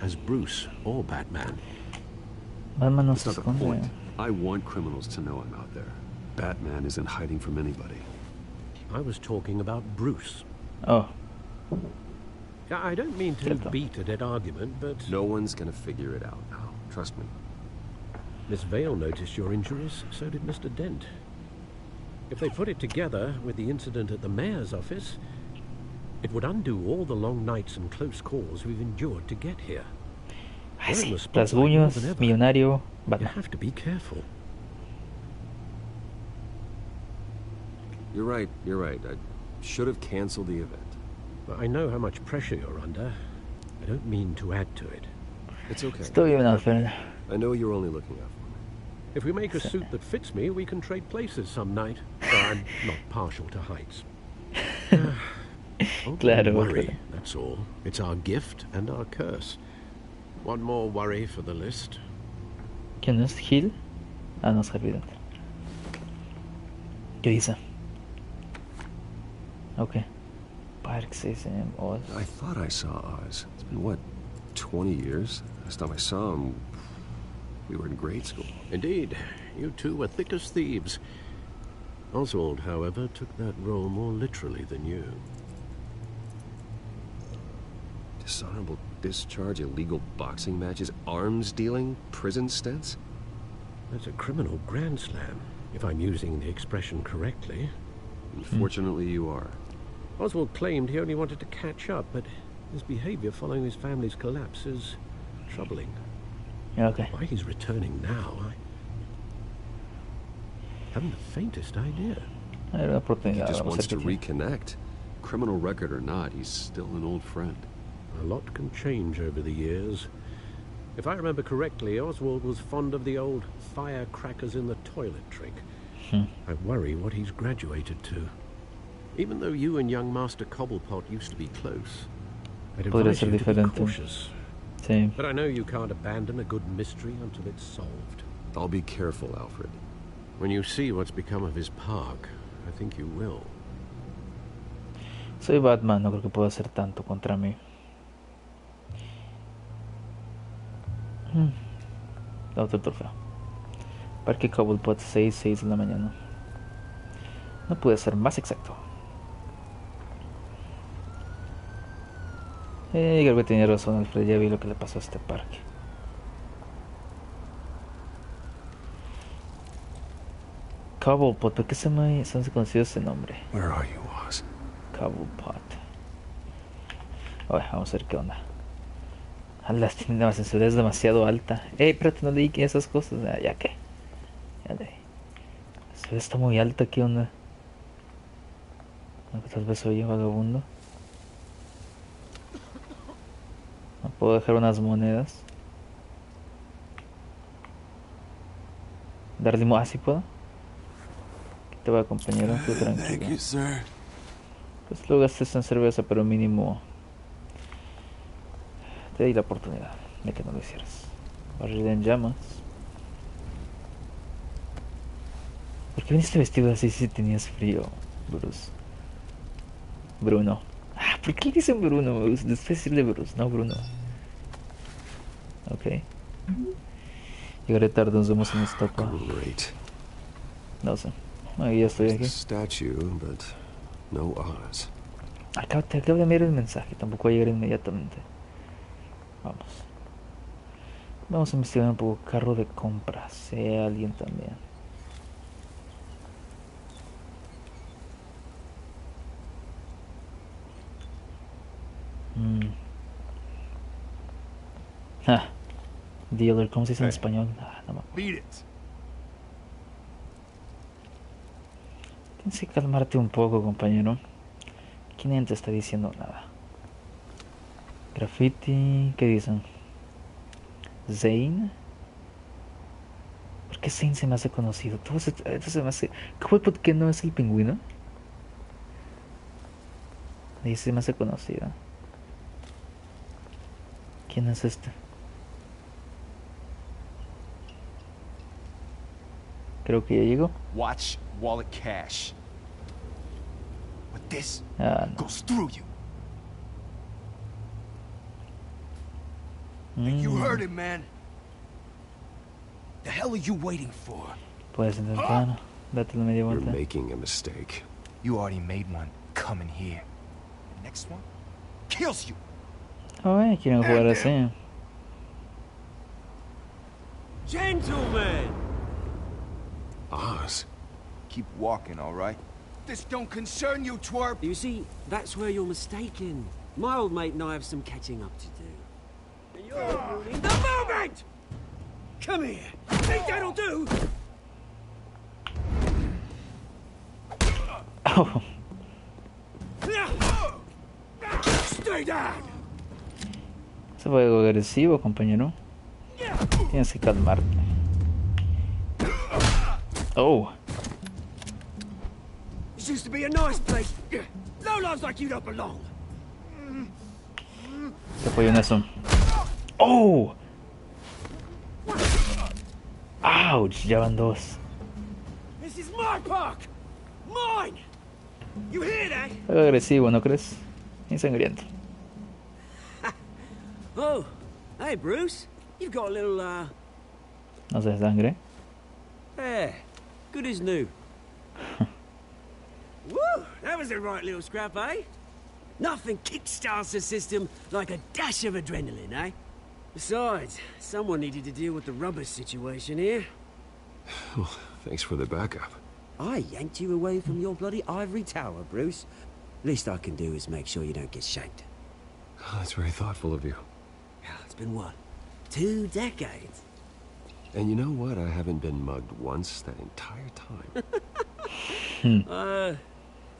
As Bruce or Batman.
Batman no
That's
se
not the point.
esconde.
I want criminals to know I'm out there. Batman isn't hiding from anybody.
I was talking about Bruce.
Oh,
I don't mean to
Cierto.
beat a dead argument, but...
No one's gonna figure it out now. Trust me.
Miss Vale noticed your injuries, so did Mr. Dent. If they put it together with the incident at the mayor's office, it would undo all the long nights and close calls we've endured to get here.
ay,
We're in
sí.
the spotlight
Rasguños,
more than ever.
millonario,
You
Batman.
have to be careful.
You're right. I should have canceled the event.
I know how much pressure you're under. I don't mean to add to it.
It's okay.
Estoy bien, Alfred.
I know you're only looking out for me.
If we make a suit that fits me, we can trade places some night. Though I'm not partial to heights. Don't
Claro,
worry,
claro.
that's all. It's our gift and our curse. One more worry for the list.
¿Quién es Gil? Ah, no es Harvey Dent. ¿Qué dice? Okay. Parks is in Oz.
I thought I saw Oz. It's been, what, 20 years? Last time I saw him, we were in grade school.
Indeed. You two were thick as thieves. Oswald, however, took that role more literally than you.
Dishonorable discharge, illegal boxing matches, arms dealing, prison stints?
That's a criminal grand slam, if I'm using the expression correctly.
Unfortunately, you are.
Oswald claimed he only wanted to catch up, but his behavior following his family's collapse is troubling.
Okay.
Why he's returning now, I haven't the faintest idea.
He just wants to reconnect. Criminal record or not, he's still an old friend.
A lot can change over the years. If I remember correctly, Oswald was fond of the old firecrackers in the toilet trick. I worry what he's graduated to. Even though you and young Master Cobblepot used to be close, I'd advise you to be cautious.
Same.
But I know you can't abandon a good mystery until it's solved.
I'll be careful, Alfred.
When you see what's become of his park, I think you will.
Soy Batman, no creo que pueda hacer tanto contra mí. Otro trofeo. Parque Cobblepot, 6 de la mañana. No puede ser más exacto. Creo que tenía razón Alfred, ya vi lo que le pasó a este parque. Cobblepot, ¿por qué se me conocido ese nombre?
Where are you, Oz?
Cobblepot. Vamos a ver qué onda. La sensibilidad es demasiado alta. Espérate, no leí esas cosas. ¿Ya qué? Ya leí. La sensibilidad está muy alta, ¿qué onda? Tal vez soy un vagabundo. No puedo dejar unas monedas. Dar limón. ¿Sí puedo? Aquí te va, compañero. Tú tranquilo. Pues luego gastes en cerveza, pero mínimo te di la oportunidad de que no lo hicieras. Barrida en llamas. ¿Por qué viniste vestido así si tenías frío, Bruno? ¿Por qué dicen Bruno? Después decirle Bruce, no Bruno. Ok. Llegaré tarde, nos vemos en esta etapa. No sé. Ahí ya estoy aquí. Te acabo de enviar el mensaje, tampoco va a llegar inmediatamente. Vamos a investigar un poco. Carro de compras, sea alguien también. Dealer, ¿cómo se dice en español? No me acuerdo. Tienes que calmarte un poco, compañero. ¿Quién te está diciendo nada? Graffiti, ¿qué dicen? Zane. ¿Por qué Zane se me hace conocido? Todo se me hace... ¿Por qué no es el pingüino? Ahí se me hace conocido. ¿Quién es este? Creo que ya llegó.
Watch wallet cash. But this
no.
goes through you. You heard it, man. The hell are you waiting for?
Puedes intentar. Date la media vuelta.
You're making a mistake.
You already made one coming here. The next one kills you.
Quieren jugar así.
Gentlemen! Oz. Keep walking, all right? This don't concern you, twerp!
You see, that's where you're mistaken. My old mate and I have some catching up to do. And you're ruining the moment! Come here! Think that'll do?
Oh.
Stay down!
Se fue algo agresivo, compañero. Tienes que calmarte. Oh.
This used to be a nice place. Lowlifes like you don't belong.
Se fue en eso. Oh. Ouch, ya van dos.
This is my park. Mine. You hear that?
Algo agresivo, ¿no crees? Y sangriento.
Oh, hey Bruce. You've got a little,
No sé, sangre.
Yeah, good as new. Woo! That was a right little scrap, eh? Nothing kickstarts the system like a dash of adrenaline, eh? Besides, someone needed to deal with the rubber situation here.
Well, thanks for the backup.
I yanked you away from your bloody ivory tower, Bruce. Least I can do is make sure you don't get shanked.
Oh, that's very thoughtful of you.
It's been what? 2 decades?
And you know what? I haven't been mugged once that entire time.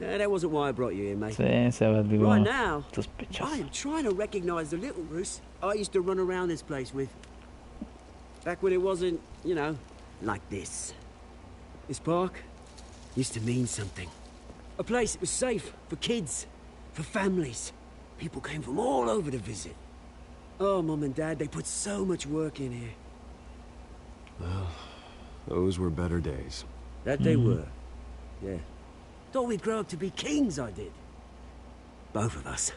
That wasn't why I brought you here, mate.
Sí, se volvió
Right now,
sospechoso.
I am trying to recognize the little Bruce I used to run around this place with. Back when it wasn't, you know, like this. This park used to mean something. A place that was safe for kids, for families. People came from all over to visit. Oh, Mum and Dad, they put so much work in here.
Well, those were better days.
That they were. Yeah. Thought we'd grow up to be kings, I did. Both of us.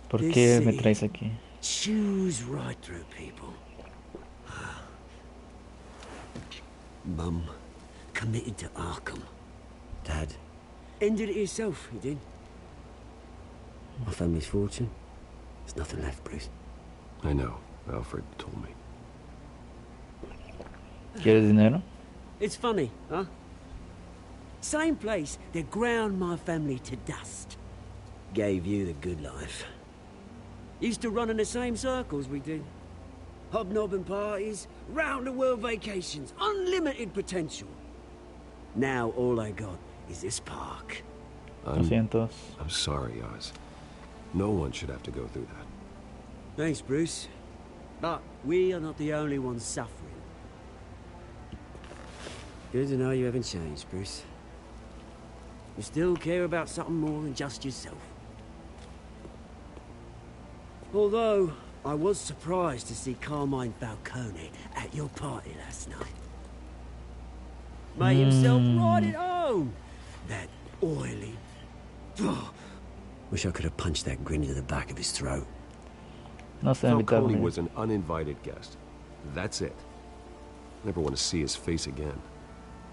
¿Por qué me traes aquí?
Choose right through people. Mum committed to Arkham. Dad ended it yourself, you did. My family's fortune. There's nothing left, Bruce.
I know. Alfred told me.
¿Quieres dinero?
It's funny, huh? Same place that ground my family to dust. Gave you the good life. Used to run in the same circles we did. Hobnobbing parties, round-the-world vacations, unlimited potential. Now all I got is this park.
I'm sorry, Oz. No one should have to go through that.
Thanks, Bruce. But we are not the only ones suffering. Good to know you haven't changed, Bruce. You still care about something more than just yourself. Although, I was surprised to see Carmine Falcone at your party last night. Made himself right at home. That oily... Oh, wish I could have punched that grin into the back of his throat.
No sé,
Falcone was an uninvited guest. That's it. Never want to see his face again.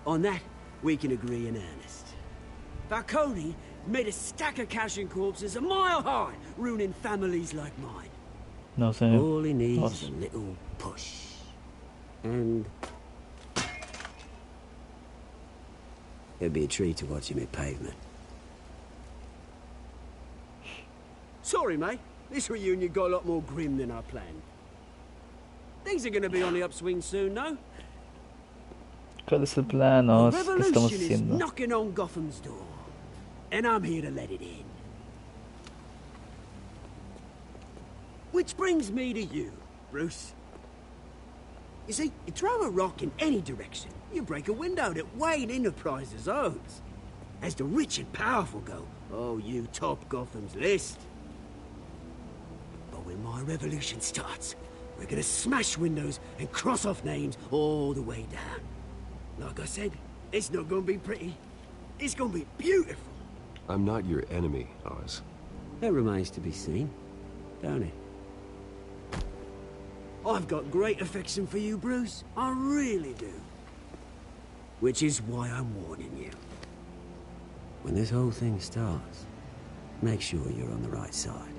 On that, we can agree in earnest. Falcone made a stack of cash and corpses a mile high, ruining families like mine.
No sé.
All he needs is a little push. And... it'd be a treat to watch him hit pavement. Sorry, mate. This reunion got a lot more grim than I planned. Things are gonna be on the upswing soon, no?
¿Cuál es el plan? ¿Qué estamos
Revolution is
haciendo?
knocking on Gotham's door. And I'm here to let it in. Which brings me to you, Bruce. You see, you throw a rock in any direction, you break a window that Wayne Enterprises owns. As the rich and powerful go, oh, you top Gotham's list. But when my revolution starts, we're gonna smash windows and cross off names all the way down. Like I said, it's not gonna be pretty. It's gonna be beautiful.
I'm not your enemy, Oz.
That remains to be seen, don't it? I've got great affection for you, Bruce. I really do. Which is why I'm warning you. When this whole thing starts, make sure you're on the right side.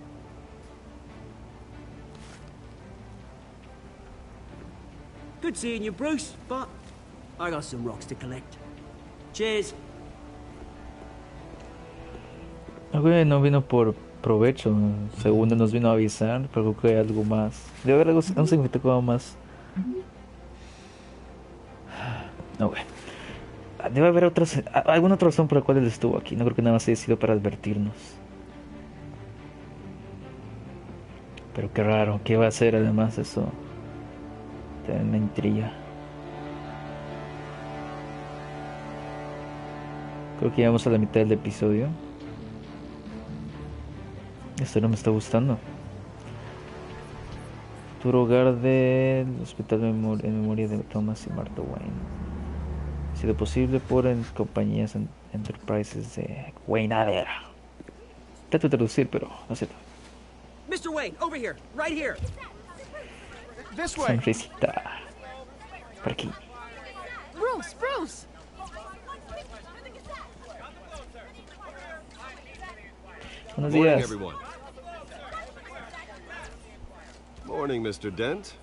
Good seeing you, Bruce, but I got some rocks to collect. Cheers.
Ok, no vino por provecho. Segundo nos vino a avisar, pero creo que hay algo más. Debe haber algo, un significado más. Ok. Debe haber alguna otra razón por la cual él estuvo aquí. No creo que nada más haya sido para advertirnos. Pero qué raro, ¿qué va a hacer además eso? También me intriga. Creo que llegamos a la mitad del episodio. Esto no me está gustando. Futuro hogar del hospital en memoria de Thomas y Martha Wayne. sido posible por compañías enterprises de Wayne. A ver, trato de traducir, pero no sé.
Mr. Wayne, over here, right here.
This way.
Sonrisita. Por aquí.
Bruce, Bruce.
Buenos
Morning,
días.
everyone. Morning, Mr. Dent.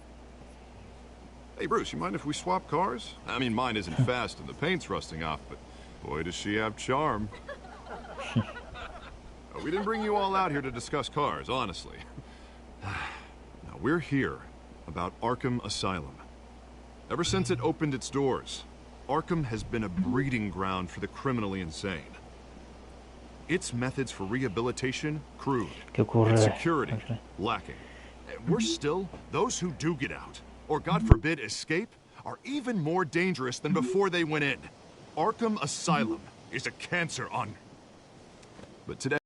Hey, Bruce, you mind if we swap cars? I mean, mine isn't fast and the paint's rusting off, but boy, does she have charm. We didn't bring you all out here to discuss cars, honestly. Now, we're here about Arkham Asylum. Ever since it opened its doors, Arkham has been a breeding ground for the criminally insane. Its methods for rehabilitation, crude. Its security, lacking. Worse still, those who do get out, or God forbid escape, are even more dangerous than before they went in. Arkham Asylum is a cancer on... But today,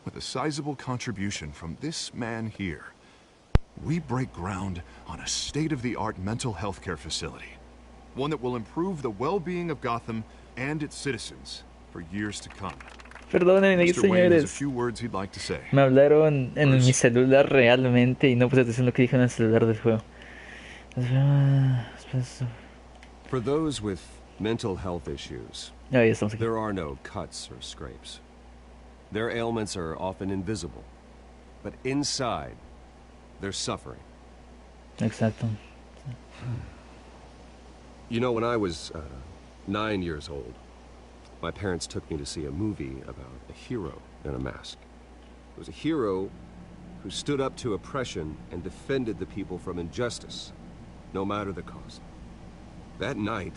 with a sizable contribution from this man here, we break ground on a state-of-the-art mental health care facility. One that will improve the well-being of Gotham and its citizens for years to come.
Perdónenme,
Mr. Wayne has a
señores.
few words he'd like to say.
Me hablaron en mi celular realmente y no puse atención a lo que dijeron en el celular del juego.
For those with mental health issues, there are no cuts or scrapes. Their ailments are often invisible, but inside, they're suffering.
Exacto.
You know, when I was 9 years old, my parents took me to see a movie about a hero in a mask. It was a hero who stood up to oppression and defended the people from injustice, no matter the cost. That night,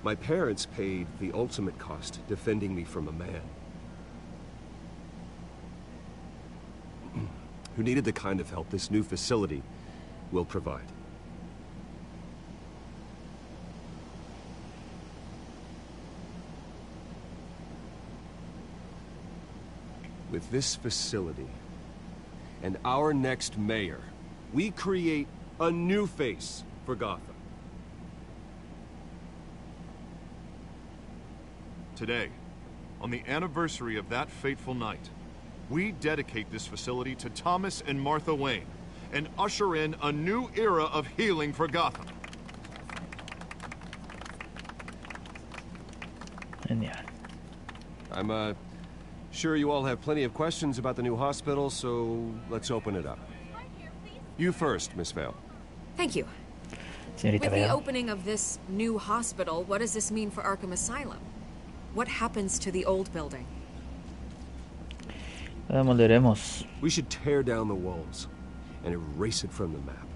my parents paid the ultimate cost defending me from a man who needed the kind of help this new facility will provide. With this facility and our next mayor, we create a new face for Gotham.
Today, on the anniversary of that fateful night, we dedicate this facility to Thomas and Martha Wayne and usher in a new era of healing for Gotham.
And yeah.
I'm sure you all have plenty of questions about the new hospital, so let's open it up. You first, Miss Vale.
Thank you.
Señorita
With the
Vale.
opening of this new hospital, what does this mean for Arkham Asylum? What happens to the old building?
Veremos.
We should tear down the walls and erase it from the map.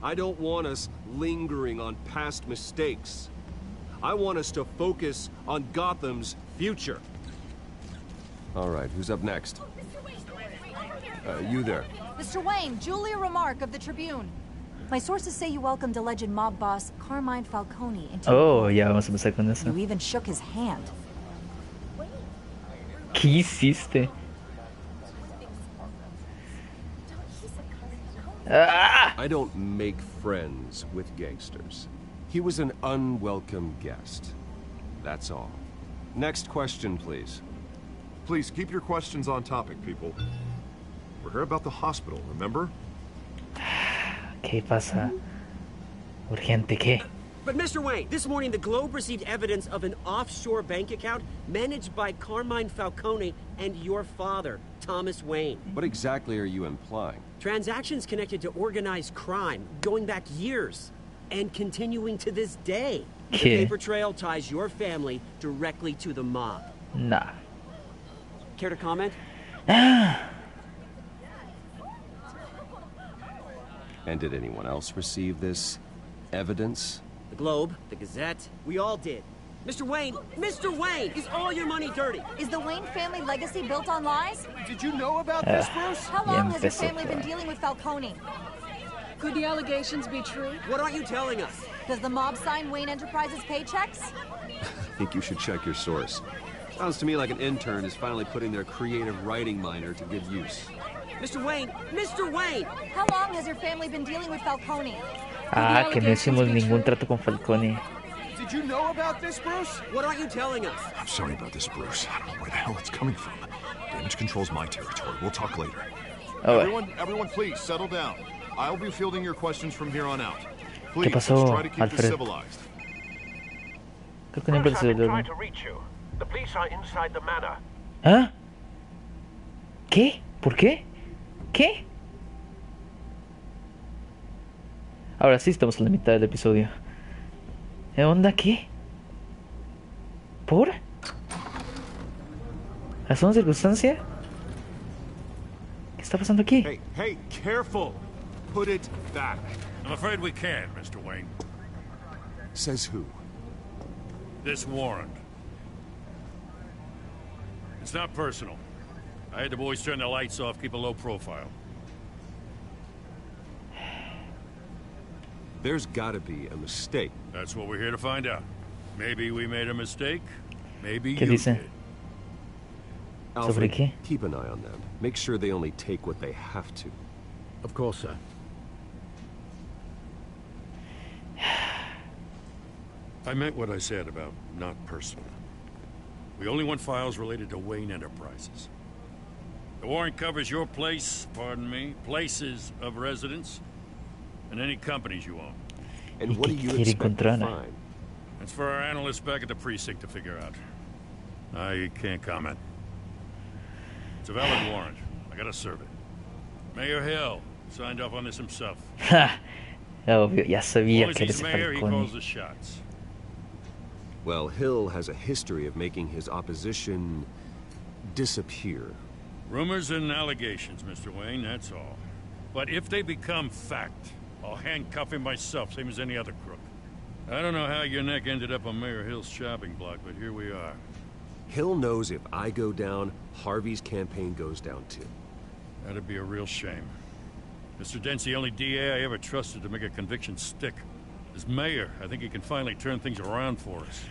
I don't want us lingering on past mistakes. I want us to focus on Gotham's future. All right, who's up next? You there.
Mr. Wayne, Julia Remark of the Tribune. My sources say you welcomed alleged mob boss Carmine Falcone into
Oh, ya vamos a empezar con eso.
You even shook his hand.
¿Qué hiciste?
I don't make friends with gangsters. He was an unwelcome guest. That's all. Next question, please.
Please keep your questions on topic, people. We're here about the hospital, remember?
¿Qué pasa? Urgente, ¿qué?
But Mr. Wayne, this morning the Globe received evidence of an offshore bank account managed by Carmine Falcone and your father, Thomas Wayne.
What exactly are you implying?
Transactions connected to organized crime, going back years, and continuing to this day. The
¿Qué?
paper trail ties your family directly to the mob.
Nah.
Care to comment?
And did anyone else receive this evidence?
The Globe, the Gazette, we all did. Mr. Wayne, is all your money dirty?
Is the Wayne family legacy built on lies?
Did you know about this, Bruce?
How long has your family been dealing with Falcone?
Could the allegations be true?
What aren't you telling us?
Does the mob sign Wayne Enterprises paychecks?
I think you should check your source. Sounds to me like an intern is finally putting their creative writing minor to good use.
Mr. Wayne!
How long has your family been dealing with Falcone?
Ah, que no hicimos ningún trato con Falcone.
Did you know about this, Bruce?
What aren't you telling us?
I'm sorry about this, Bruce. I don't know where the hell it's coming from. Damage control's my territory. We'll talk later.
Everyone, please settle down. I'll be fielding your questions from here on out. Please,
¿Qué pasó,
try to keep this
Alfred?
civilized.
Creo que no empecé a
Trying to reach you. The police are inside the manor.
¿Ah? ¿Qué? ¿Por qué? ¿Qué? Ahora sí estamos en la mitad del episodio. ¿Qué onda? ¿Qué? ¿Por? ¿Razón, circunstancia? ¿Qué está pasando aquí?
Hey, careful. Put it back. I'm afraid we can't, Mr. Wayne.
Says who?
This warrant. It's not personal. I had the boys turn the lights off, keep a low profile.
There's gotta be a mistake.
That's what we're here to find out. Maybe we made a mistake. Maybe
¿Qué
you
dice?
did.
¿Sobre
Alfred,
qué?
keep an eye on them. Make sure they only take what they have to.
Of course, sir.
I meant what I said about not personal. We only want files related to Wayne Enterprises. The warrant covers your place, pardon me, places of residence, and any companies you own.
And what do you expect to find?
It's for our analysts back at the precinct to figure out. I can't comment. It's a valid warrant. I gotta serve it. Mayor Hill signed off on this himself.
Ja, obvio, ya sabía
As
que
long as
eres
he's mayor, he
Falcone.
calls the shots.
Well, Hill has a history of making his opposition disappear.
Rumors and allegations, Mr. Wayne, that's all. But if they become fact, I'll handcuff him myself, same as any other crook. I don't know how your neck ended up on Mayor Hill's shopping block, but here we are.
Hill knows if I go down, Harvey's campaign goes down too.
That'd be a real shame. Mr. Dent's the only DA I ever trusted to make a conviction stick. As mayor, I think he can finally turn things around for us.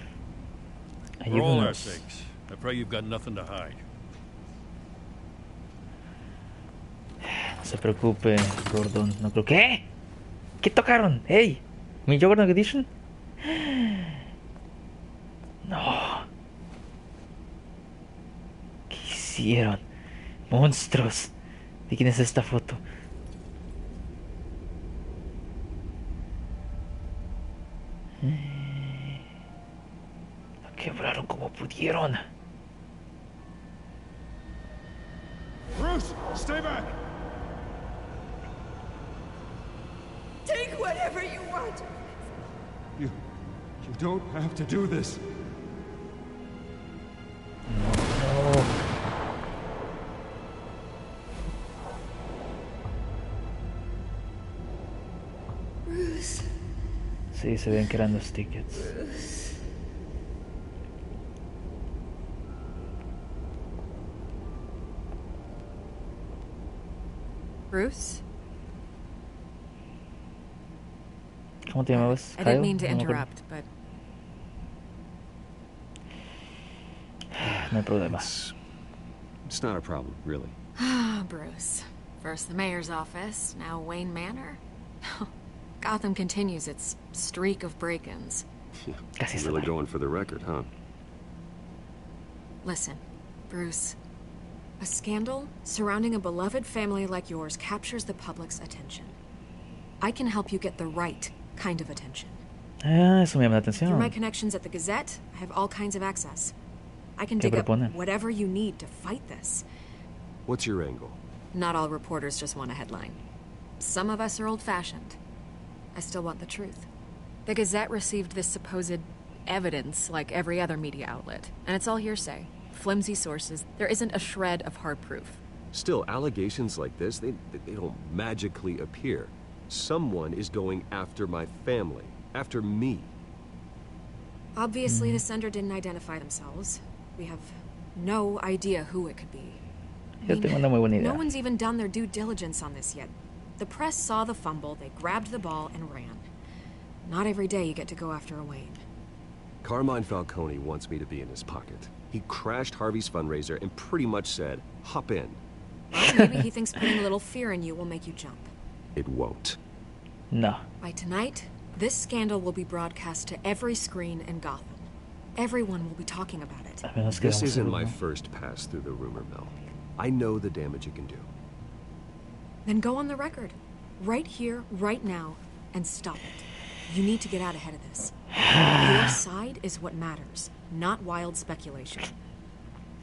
For all our sakes, I pray you've got nothing to hide.
No se preocupe, Gordon. No creo. ¿Qué? ¿Qué tocaron? ¡Ey! ¿Mi Juggernaut Edition? No. ¿Qué hicieron? Monstruos. ¿De quién es esta foto? Lo quebraron como pudieron.
Bruce, stay back!
Take whatever you want.
You don't have to do this.
No.
Bruce.
Sí, se ven que eran los tickets.
Bruce.
Bruce?
¿Cómo te llamabas?
I didn't mean
Kyle?
to
No me acuerdo.
interrupt, but
No hay problema.
It's not a problem, really.
Bruce. First the mayor's office, now Wayne Manor. Gotham continues its streak of break-ins.
Really going for the record, huh?
Listen, Bruce. A scandal surrounding a beloved family like yours captures the public's attention. I can help you get the right kind of attention.
Ah, eso me llama la
Through my
atención.
connections at the Gazette, I have all kinds of access. I can
¿Qué
dig up
proponen?
whatever you need to fight this.
What's your angle?
Not all reporters just want a headline. Some of us are old-fashioned. I still want the truth. The Gazette received this supposed evidence like every other media outlet, and it's all hearsay. Flimsy sources. There isn't a shred of hard proof.
Still, allegations like this, they don't magically appear. Someone is going after my family, after me.
Obviously, the sender didn't identify themselves. We have no idea who it could be.
Yo tengo una muy buena idea.
No one's even done their due diligence on this yet. The press saw the fumble, they grabbed the ball and ran. Not every day you get to go after a Wayne.
Carmine Falcone wants me to be in his pocket. He crashed Harvey's fundraiser and pretty much said, hop in.
Well, maybe he thinks putting a little fear in you will make you jump.
It won't.
No.
By tonight, this scandal will be broadcast to every screen in Gotham. Everyone will be talking about it.
This isn't my first pass through the rumor mill. I know the damage it can do.
Then go on the record. Right here, right now, and stop it. You need to get out ahead of this. Your side is what matters, not wild speculation.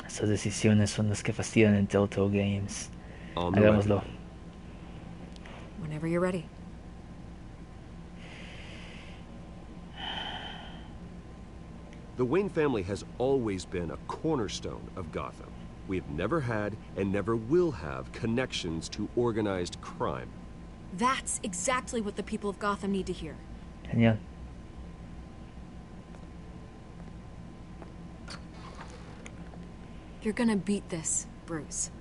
Esas decisiones son las que fastidian en Telltale Games. Hagámoslo.
Whenever you're ready.
The Wayne family has always been a cornerstone of Gotham. We have never had and never will have connections to organized crime.
That's exactly what the people of Gotham need to hear.
Genial.
You're gonna beat this, Bruce.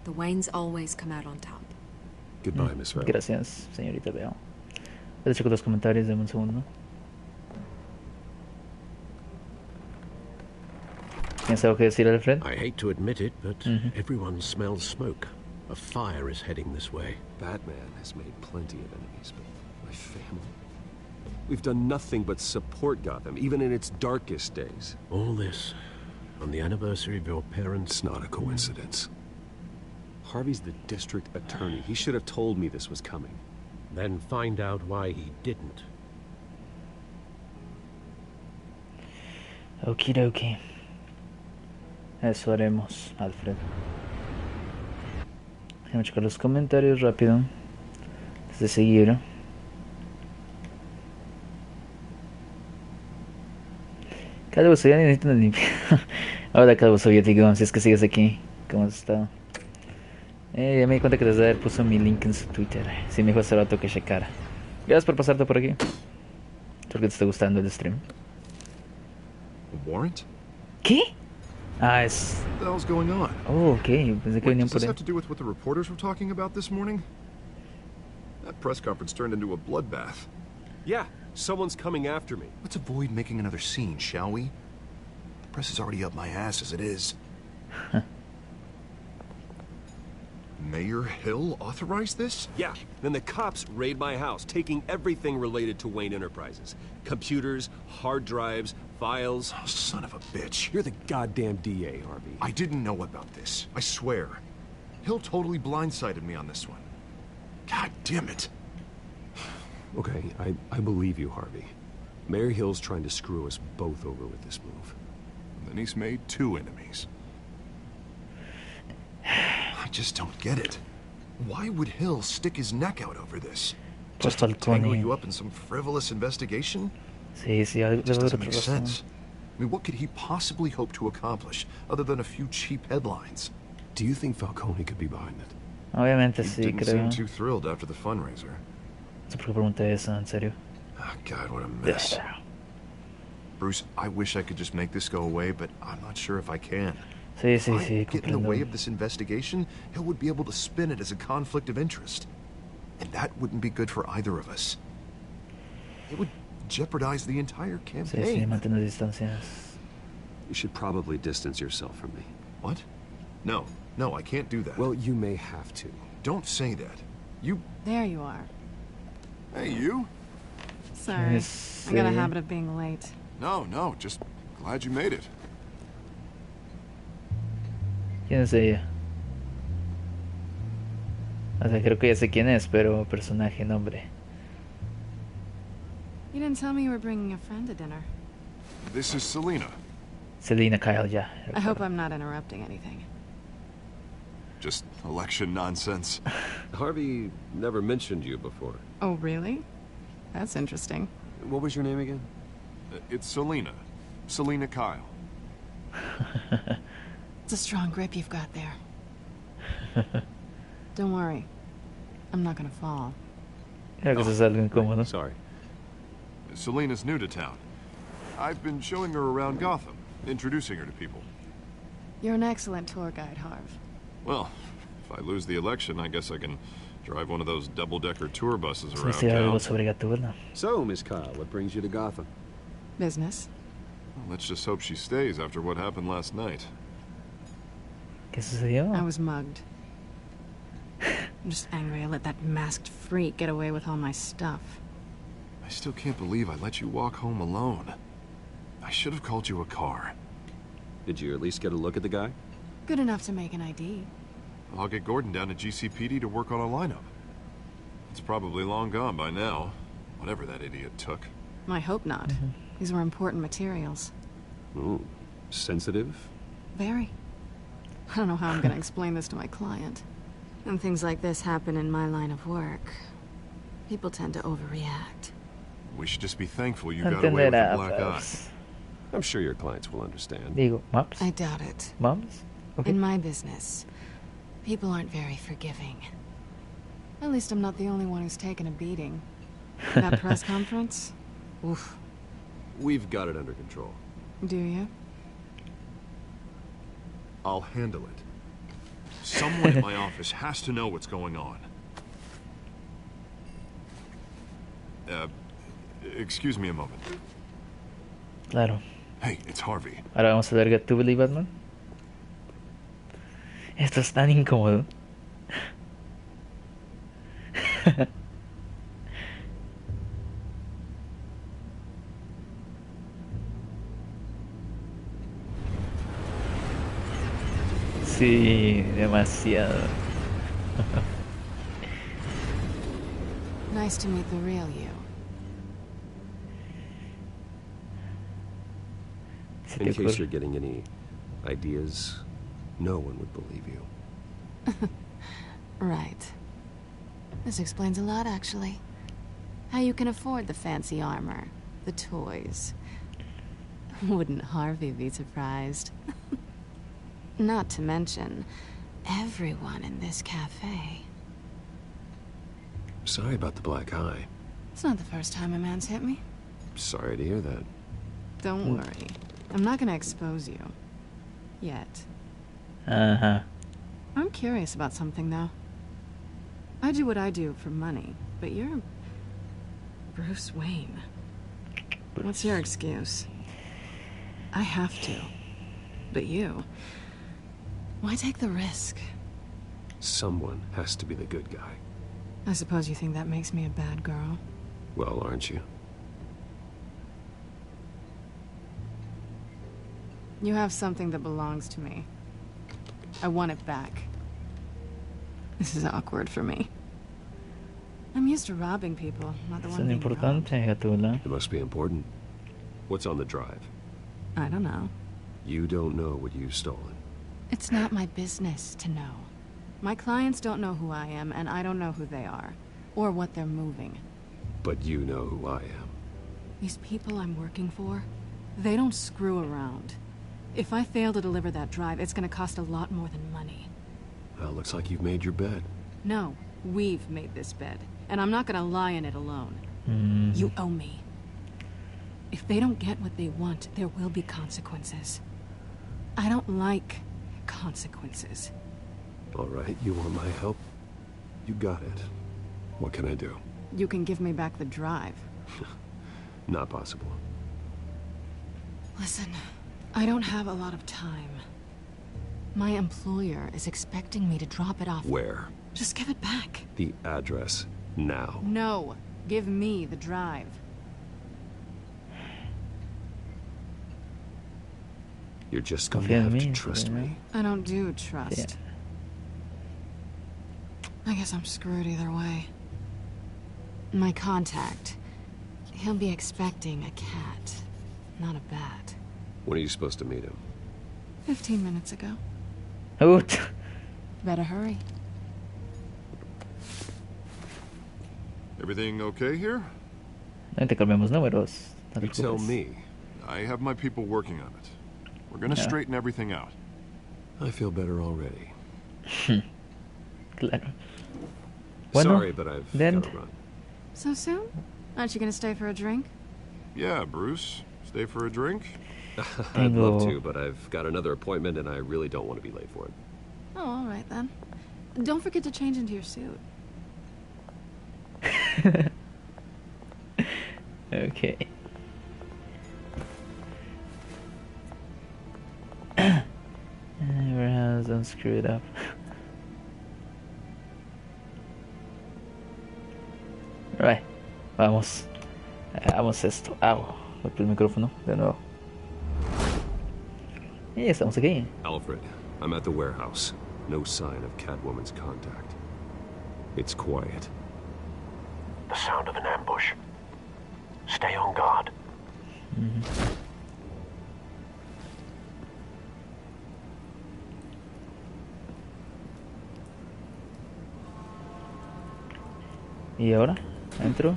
The Waynes always come out on top.
Goodbye, Miss Vale.
Gracias, señorita Veo. Voy a checar los comentarios, dame un segundo. ¿Tienes algo que decir, Alfred?
I hate to admit it, but everyone smells smoke. A fire is heading this way.
Batman has made plenty of enemies, but my family? We've done nothing but support Gotham, even in its darkest days.
All this on the anniversary of your parents'...
It's not a coincidence. Harvey's the district attorney. He should have told me this was coming.
Then find out why he didn't.
Okie dokie. Eso haremos, Alfred. Déjame checar los comentarios rápido. Antes de seguir. Calvo ya necesito una limpia. Ahora calvo soviético, si es que sigues aquí. ¿Cómo has estado? Ya me di cuenta que desde ayer puso mi link en su Twitter. Sí, me dijo hace rato que checara. Gracias por pasarte por aquí. Espero que te esté gustando el stream.
A warrant?
¿Qué? Ah, es...
What the hell's going on?
Oh, okay. Pensé que venían por
Does this
ahí.
have to do with what the reporters were talking about this morning? That press conference turned into a bloodbath.
Yeah, someone's coming after me.
Let's avoid making another scene, shall we? The press is already up my ass as it is. Mayor Hill authorized this?
Yeah, then the cops raid my house, taking everything related to Wayne Enterprises. Computers, hard drives, files.
Oh, son of a bitch.
You're the goddamn DA, Harvey.
I didn't know about this. I swear. Hill totally blindsided me on this one. God damn it.
Okay, I believe you, Harvey. Mayor Hill's trying to screw us both over with this move.
And then he's made two enemies. I just don't get it. Why would Hill stick his neck out over this? Just to tangle you up in some frivolous investigation?
Sí,
It just doesn't make sense. I mean, what could he possibly hope to accomplish other than a few cheap headlines?
Do you think Falcone could be behind it?
Obviamente
He
sí,
didn't
creo.
seem too thrilled after the fundraiser.
No sé por qué pregunté eso, en serio.
Oh, God, what a mess. Bruce, I wish I could just make this go away, but I'm not sure if I can.
Sí,
If
sí,
I
sí,
get in the
comprendo.
way of this investigation, Hill would be able to spin it as a conflict of interest. And that wouldn't be good for either of us. It would jeopardize the entire
Sí, sí,
campaign.
mantener distancias.
You should probably distance yourself from me.
What? No, I can't do that.
Well, you may have to.
Don't say that. You...
There you are.
Hey, you?
Sorry. I got a habit of being late.
No, just glad you made it.
¿Quién es ella? O sea, creo que ya sé quién es, pero personaje, nombre.
You didn't tell me you were bringing a friend to dinner.
This is Selina.
Selina Kyle, ya.
I hope I'm not interrupting anything.
Just election nonsense.
Harvey never mentioned you before.
Oh, really? That's interesting.
What was your name again?
It's Selina. Selina Kyle.
It's a strong grip you've got there. Don't worry. I'm not gonna fall.
Creo que eso es algo incómodo.
Sorry.
Selina's new to town. I've been showing her around Gotham, introducing her to people.
You're an excellent tour guide, Harv.
Well, if I lose the election, I guess I can drive one of those double-decker tour buses
Sí,
around
sí, algo
town.
sobre Gatúbela.
So, Miss Kyle, what brings you to Gotham?
Business.
Well, let's just hope she stays after what happened last night.
¿Qué sucedió?
I was mugged. I'm just angry I let that masked freak get away with all my stuff.
I still can't believe I let you walk home alone. I should have called you a car.
Did you at least get a look at the guy?
Good enough to make an ID.
I'll get Gordon down to GCPD to work on a lineup. It's probably long gone by now, whatever that idiot took.
I hope not. These were important materials.
Ooh, sensitive?
Very. I don't know how I'm gonna explain this to my client. When things like this happen in my line of work, people tend to overreact.
We should just be thankful you got away with a black eye.
I'm sure your clients will understand.
Digo, maps?
I doubt it.
Maps? Okay.
In my business, people aren't very forgiving. At least I'm not the only one who's taken a beating. That press conference? Oof.
We've got it under control.
Do you?
I'll handle it. Someone in my office has to know what's going on. Excuse me a moment.
Claro.
Hey, it's Harvey.
Ahora vamos a ver Gatúbela y Batman. Esto es tan incómodo. Sí, demasiado.
Nice to meet the real you.
In case you're getting any ideas, no one would believe you.
Right. This explains a lot, actually. How you can afford the fancy armor, the toys. Wouldn't Harvey be surprised? Not to mention, everyone in this cafe.
Sorry about the black eye.
It's not the first time a man's hit me.
Sorry to hear that.
Don't worry. I'm not gonna expose you. Yet.
Uh-huh.
I'm curious about something, though. I do what I do for money, but you're Bruce Wayne. What's your excuse? I have to. But you... why take the risk?
Someone has to be the good guy.
I suppose you think that makes me a bad girl.
Well, aren't you?
You have something that belongs to me. I want it back. This is awkward for me. I'm used to robbing people, not the one being robbed.
Importante, Gatúbela.
It must be important. What's on the drive?
I don't know.
You don't know what you've stolen.
It's not my business to know. My clients don't know who I am, and I don't know who they are, or what they're moving.
But you know who I am.
These people I'm working for, they don't screw around. If I fail to deliver that drive, it's gonna cost a lot more than money.
Well, looks like you've made your bed.
No, we've made this bed, and I'm not gonna lie in it alone. You owe me. If they don't get what they want, there will be consequences. I don't like consequences.
All right, you want my help? You got it. What can I do?
You can give me back the drive.
Not possible.
Listen, I don't have a lot of time. My employer is expecting me to drop it off.
Where?
Just give it back.
The address, now.
No, give me the drive.
You're just going to have to trust me.
I don't do trust. I guess I'm screwed either way. My contact, he'll be expecting a cat, not a bat.
When are you supposed to meet him?
15 minutes ago.
Out.
Better hurry.
Everything okay here?
Intercambiamos números.
You tell me.
I have my people working on it. We're gonna straighten everything out.
I feel better already.
Claro.
Bueno, sorry, but I've got to run.
So soon? Aren't you gonna stay for a drink?
Yeah, Bruce. Stay for a drink?
I'd love to, but I've got another appointment and I really don't want to be late for it.
Oh, all right then. Don't forget to change into your suit.
Okay. Warehouse, don't screw it up. Right. Vamos. Hagamos esto. Golpeo el micrófono de nuevo. Y estamos aquí.
Alfred, I'm at the warehouse. No sign of Catwoman's contact. It's quiet.
The sound of an ambush. Stay on guard.
¿Y ahora? ¿Entro?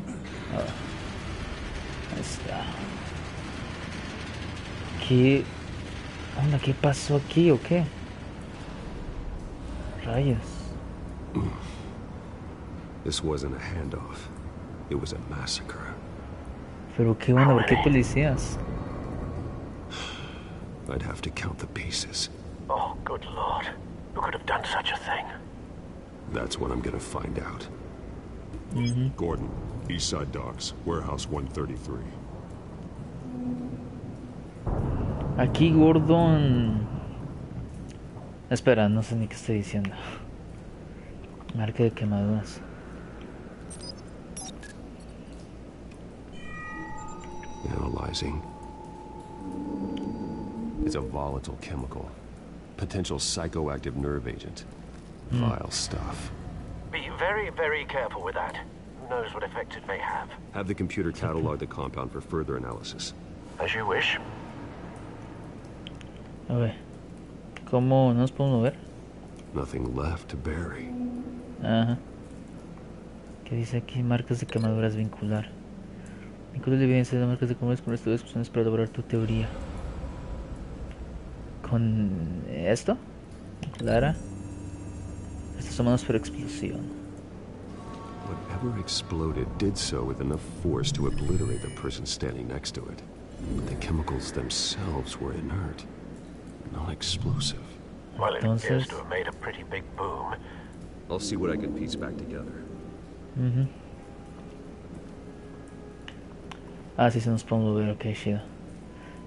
Ahí está. ¿Qué onda? ¿Qué pasó aquí o qué? Rayos.
This wasn't a handoff. It was a massacre.
¿Pero qué onda? ¿Por qué policías?
I'd have to count the pieces.
Oh, good lord. Who could have done such a thing?
That's what I'm gonna find out.
Gordon, East Side Docks, Warehouse 133.
Aquí Gordon... Espera, no sé ni qué estoy diciendo. Marca de quemaduras.
Analyzing. It's a volatile chemical. Potential psychoactive nerve agent. Vile stuff.
Be very, very careful with that. Who knows what effect it may have.
Have the computer catalog the compound for further analysis.
As you wish.
A ver. ¿Cómo nos podemos mover?
Nothing left to bury.
Ajá. ¿Qué dice aquí? Marcas de quemaduras vincular. Vincula la evidencia de marcas de quemaduras con resto de discusiones para elaborar tu teoría. ¿Con esto? Clara. Estas son manos por explosión.
Whatever exploded did so with enough force to obliterate the person standing next to it. But the chemicals themselves were inert, non-explosive.
Well, it appears to have made a pretty big boom.
I'll see what I can piece back together.
Sí, se nos podemos ver, ok, chido.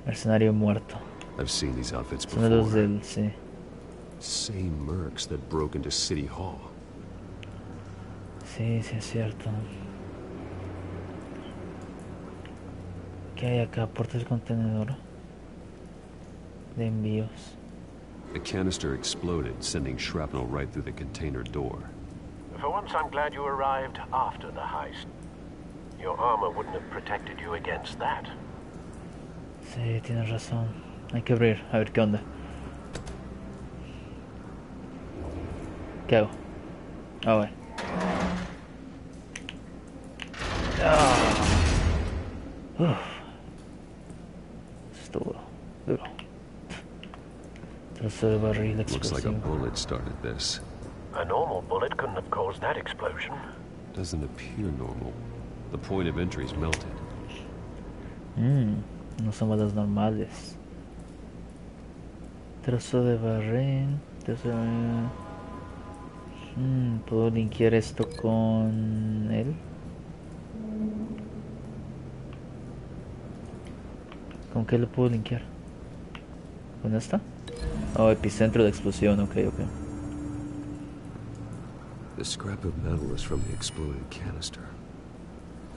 Mercenario muerto.
I've seen these outfits
before. Son los del, sí.
Same mercs that broke into City Hall.
Sí, sí es cierto. ¿Qué hay acá? Puerta del contenedor de envíos.
The canister exploded, sending shrapnel right through the container door.
For once, I'm glad you arrived after the heist. Your armor wouldn't have protected you against that.
Sí, tienes razón. Hay que abrir, a ver qué onda. ¿Qué hago? A ver. Esto duro. Trozo de barril explosivo.
Looks like a bullet started this.
A normal bullet couldn't have caused that explosion.
Doesn't appear normal. The point of entry is melted.
No son balas normales. Trozo de barril. ¿Puedo linkear esto con él? ¿Con qué lo puedo linkear? ¿Con esta? Epicentro de explosión, ok.
The scrap of metal is from the exploded canister.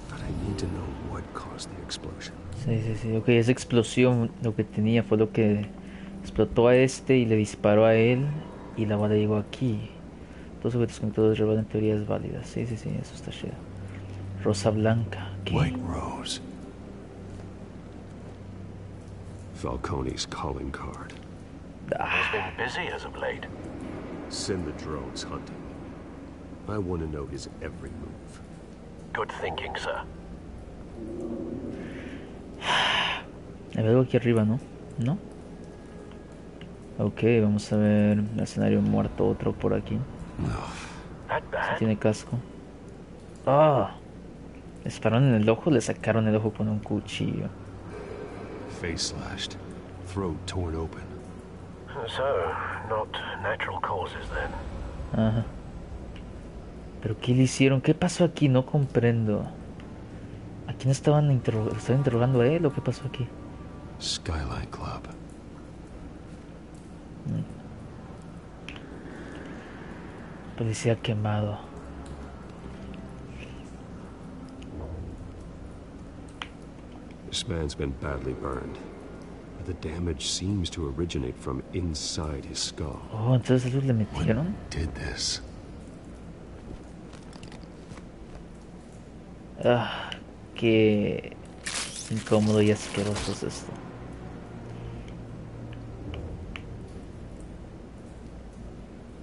But I need to know what caused the explosion.
Sí. Ok, esa explosión lo que tenía fue lo que explotó a este y le disparó a él y la bala llegó aquí. Todos los objetos conectados revelan teorías válidas. Sí, eso está chido. Rosa blanca. ¿Qué?
White Rose. Falcone's calling card.
He's been busy as of late.
Send the drones hunting. I want to know his every move.
Good thinking, sir.
Hay algo aquí arriba, ¿no? ¿No? Ok, vamos a ver el escenario muerto, otro por aquí. Si tiene casco. Le dispararon en el ojo, le sacaron el ojo con un cuchillo.
Face slashed, throat torn open.
So, not natural causes then.
Ajá. ¿Pero qué le hicieron? ¿Qué pasó aquí? No comprendo. ¿A quién estaban interrogando a él o qué pasó aquí?
Skyline Club.
Policía quemado.
This man's been badly burned. The damage seems to originate from inside his skull.
Oh, entonces ellos le metieron.
Did this?
Ah, qué incómodo y asqueroso es esto.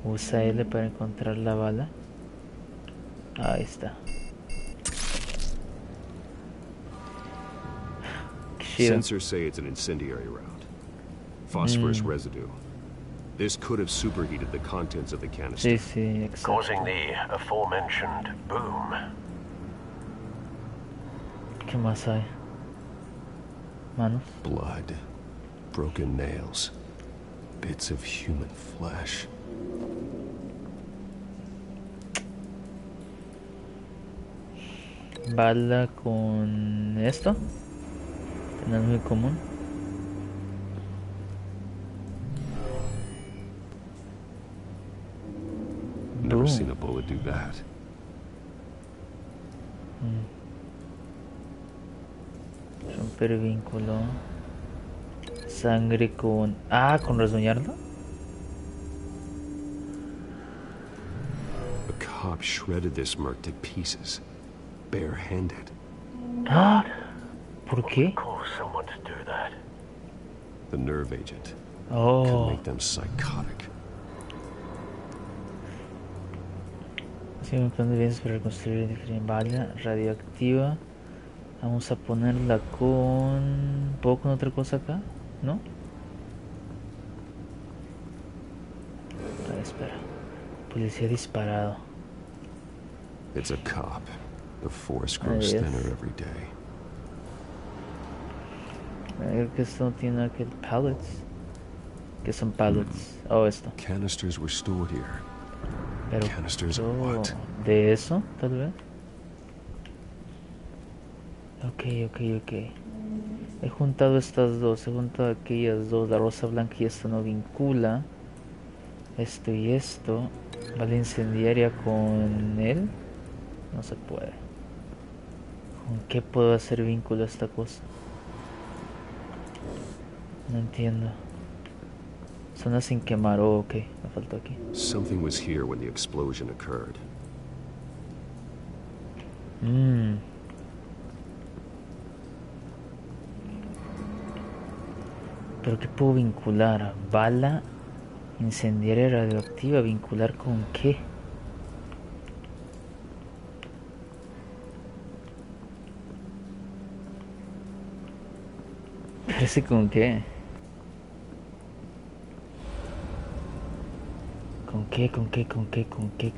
Usa L para encontrar la bala. Ahí está.
Sensors say it's an incendiary round. Phosphorus residue. This could have superheated the contents of the canister.
Sí, sí, exacto.
Causing the aforementioned boom.
¿Qué más hay? Manos.
Blood. Broken nails. Bits of human flesh.
Bala con esto. No es muy común.
Never seen a bullet do that.
Romper vínculo. Sangre con... Ah, con rasguñarlo.
A cop shredded this merc to pieces. Barehanded.
Ah, ¿por qué?
Cause someone to do that.
The nerve agent.
Oh.
Could make them psychotic.
Sí, un plan de bienes para reconstruir la bala radioactiva. Vamos a ponerla con... ¿Puedo con otra cosa acá? ¿No? A ver, espera. Policía disparado.
It's a cop. The force grows thinner every day.
Creo que esto no tiene nada que ver. Pallets. ¿Qué son pallets? Oh, esto.
Canisters were stored here.
Pero,
Canisters of what?
¿de eso, tal vez? Ok. He juntado estas dos. He juntado aquellas dos. La rosa blanca y esto no vincula. Esto y esto. Vale, incendiaria con él. No se puede. ¿Con qué puedo hacer vínculo a esta cosa? No entiendo. Zona sin quemar. Oh, ok. Me faltó aquí.
Something was here when the explosion occurred.
¿Pero qué puedo vincular? Bala incendiaria radioactiva. ¿Vincular con qué? ¿Parece con qué?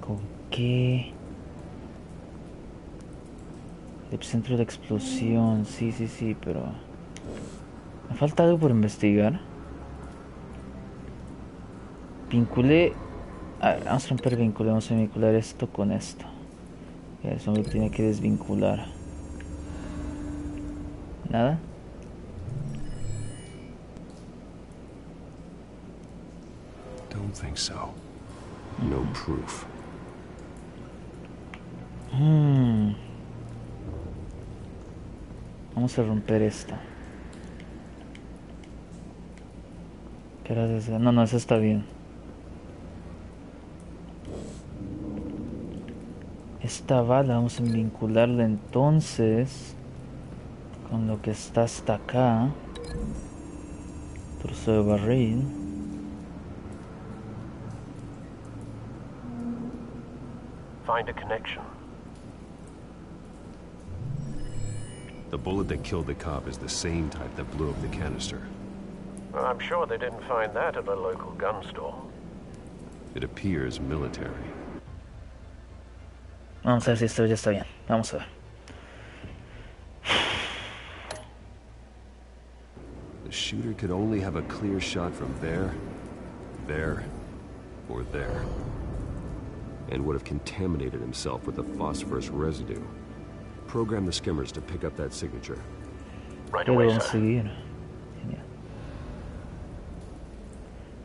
¿Con qué? El epicentro de la explosión. Sí, pero... me falta algo por investigar. Vinculé... A ver, vamos a romper vínculo. Vamos a vincular esto con esto. Y eso me tiene que desvincular. ¿Nada?
Don't think so. No proof.
Vamos a romper esto. ¿Qué era desde? No, eso está bien. Esta bala vamos a vincularla entonces con lo que está hasta acá. Trozo de barril.
Find a connection.
The bullet that killed the cop is the same type that blew up the canister.
I'm sure they didn't find that at a local gun store.
It appears military.
Vamos a ver si esto ya está bien. Vamos a ver.
The shooter could only have a clear shot from there, or there. And would have contaminated himself with the phosphorus residue. Program the skimmers to pick up that signature.
Right away, sir.
Seguir. Genial.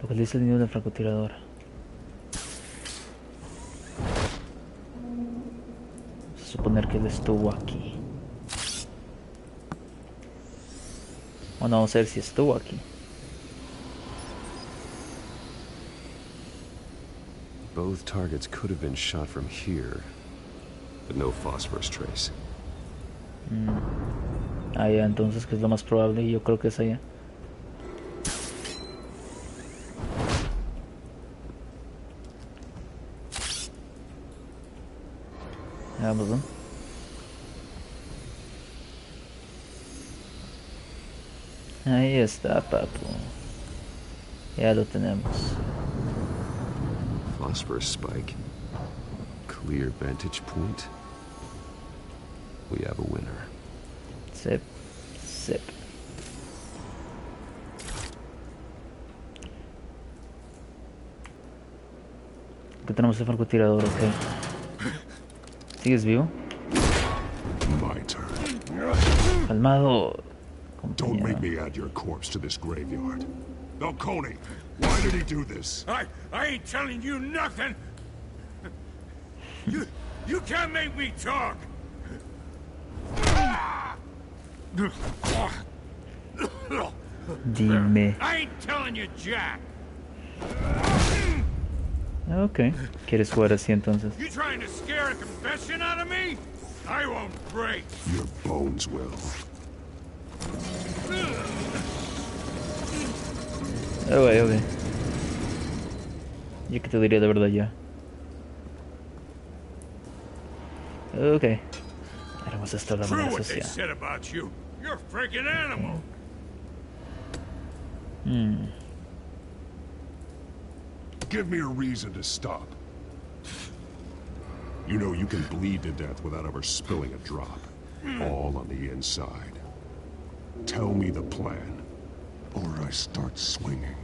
Localiza el nido de la francotiradora. Vamos a suponer que él estuvo aquí. Bueno, vamos a ver si estuvo aquí.
Both targets could have been shot from here, but no phosphorus trace.
Allá, entonces, que es lo más probable, yo creo que es allá. Vamos, ¿no? Ahí está, papu. Ya lo tenemos.
Phosphorus spike. Clear vantage point. We have a winner.
Sip. Sip. Que tenemos el francotirador, ok. ¿Sigues vivo?
My turn.
Calmado.
Don't make me add your corpse to this graveyard. Falcone, why did he do this?
I ain't telling you nothing. You can't make me talk.
Dime.
I ain't telling you jack.
Ok. ¿Quieres jugar así entonces?
You trying to scare a confession out of me? I won't break.
Your bones will.
Ok. Yo que te diría de verdad ya. Ok. Haremos esto de la
True
manera
what they
social.
said about you. You're a freaking animal.
Give me a reason to stop. You know you can bleed to death without ever spilling a drop. All on the inside. Tell me the plan, or I start swinging.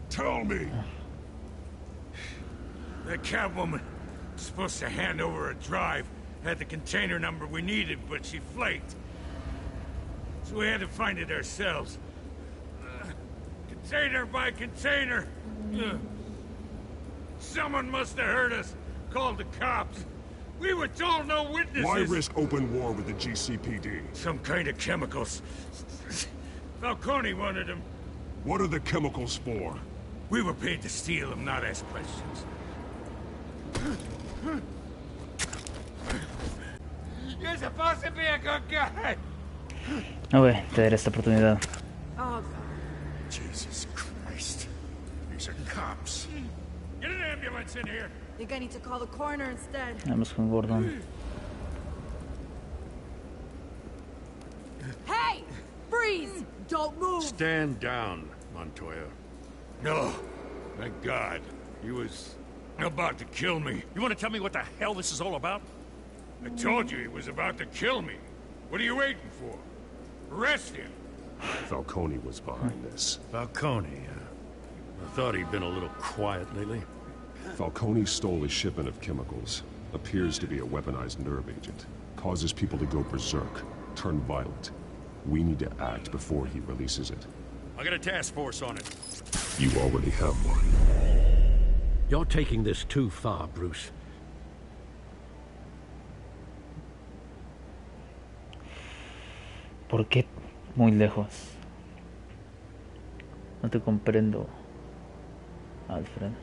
Tell me.
The Catwoman was supposed to hand over a drive. Had the container number we needed, but she flaked. So we had to find it ourselves. Container by container. Someone must have heard us. Called the cops. We were told no witnesses.
Why risk open war with the GCPD?
Some kind of chemicals. Falcone wanted them.
What are the chemicals for?
We were paid to steal them, not ask questions. You're supposed to be a good guy.
Ok, te daré esta oportunidad.
Oh, Jesus Christ. These are cops. Get an ambulance in here.
I think I need to call the coroner instead.
Vamos con Gordon.
Hey! Freeze! Don't move!
Stand down, Montoya.
No. Thank God. He was about to kill me.
You want to tell me what the hell this is all about?
I told you he was about to kill me. What are you waiting for? Arrest him.
Falcone was behind this.
Falcone, I thought he'd been a little quiet lately.
Falcone stole a shipment of chemicals. Appears to be a weaponized nerve agent. Causes people to go berserk, turn violent. We need to act before he releases it.
I got a task force on it.
You already have one.
You're taking this too far, Bruce.
¿Por qué muy lejos? No te comprendo, Alfred.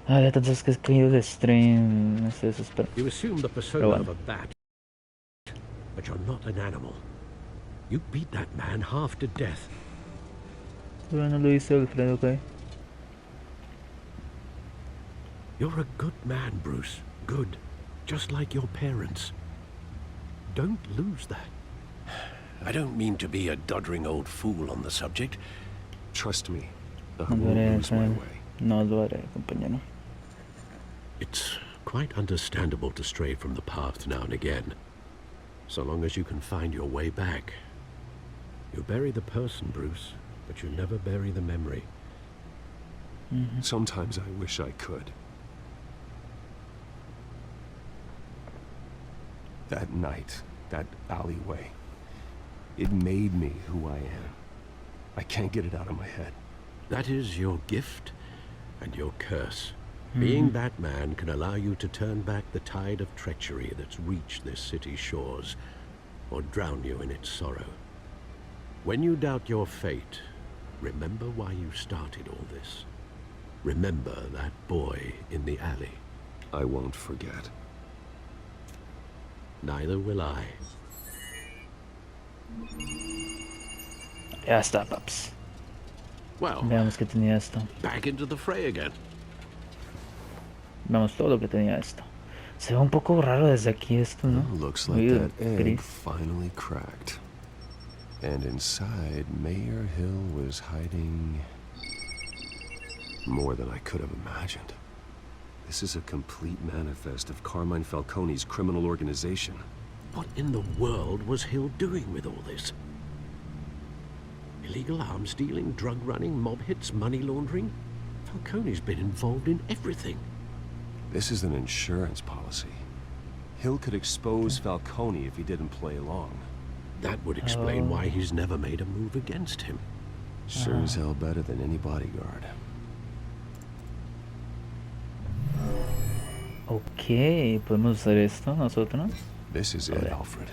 Ah, ya tantas que he caído de stream. Me estoy desesperando.
You assume the persona of a bat, but you're not an animal. You beat that man half to death.
Bueno, lo hice, Alfred, ok.
You're a good man, Bruce. Good. Just like your parents. Don't lose that.
I don't mean to be a doddering old fool on the subject. Trust me, I
No lo
won't
haré,
lose my way.
no lo haré, compañero.
It's quite understandable to stray from the path now and again. So long as you can find your way back. You bury the person, Bruce, but you never bury the memory.
Sometimes I wish I could. That night, that alleyway, it made me who I am. I can't get it out of my head.
That is your gift and your curse. Being that man can allow you to turn back the tide of treachery that's reached this city's shores, or drown you in its sorrow. When you doubt your fate, remember why you started all this. Remember that boy in the alley.
I won't forget.
Neither will I.
Ya está, paps.
Well,
veamos que tenía esto.
Back into the fray again.
Veamos todo lo que tenía esto. Se ve un poco raro desde aquí esto, ¿no?
Looks like that egg finally cracked. And inside, Mayor Hill was hiding more than I could have imagined. This is a complete manifest of Carmine Falcone's criminal organization.
What in the world was Hill doing with all this? Illegal arms dealing, drug running, mob hits, money laundering? Falcone's been involved in everything.
This is an insurance policy. Hill could expose Falcone if he didn't play along.
That would explain why he's never made a move against him.
Sure as hell better than any bodyguard.
Ok, podemos usar esto nosotros.
This is it, Alfred.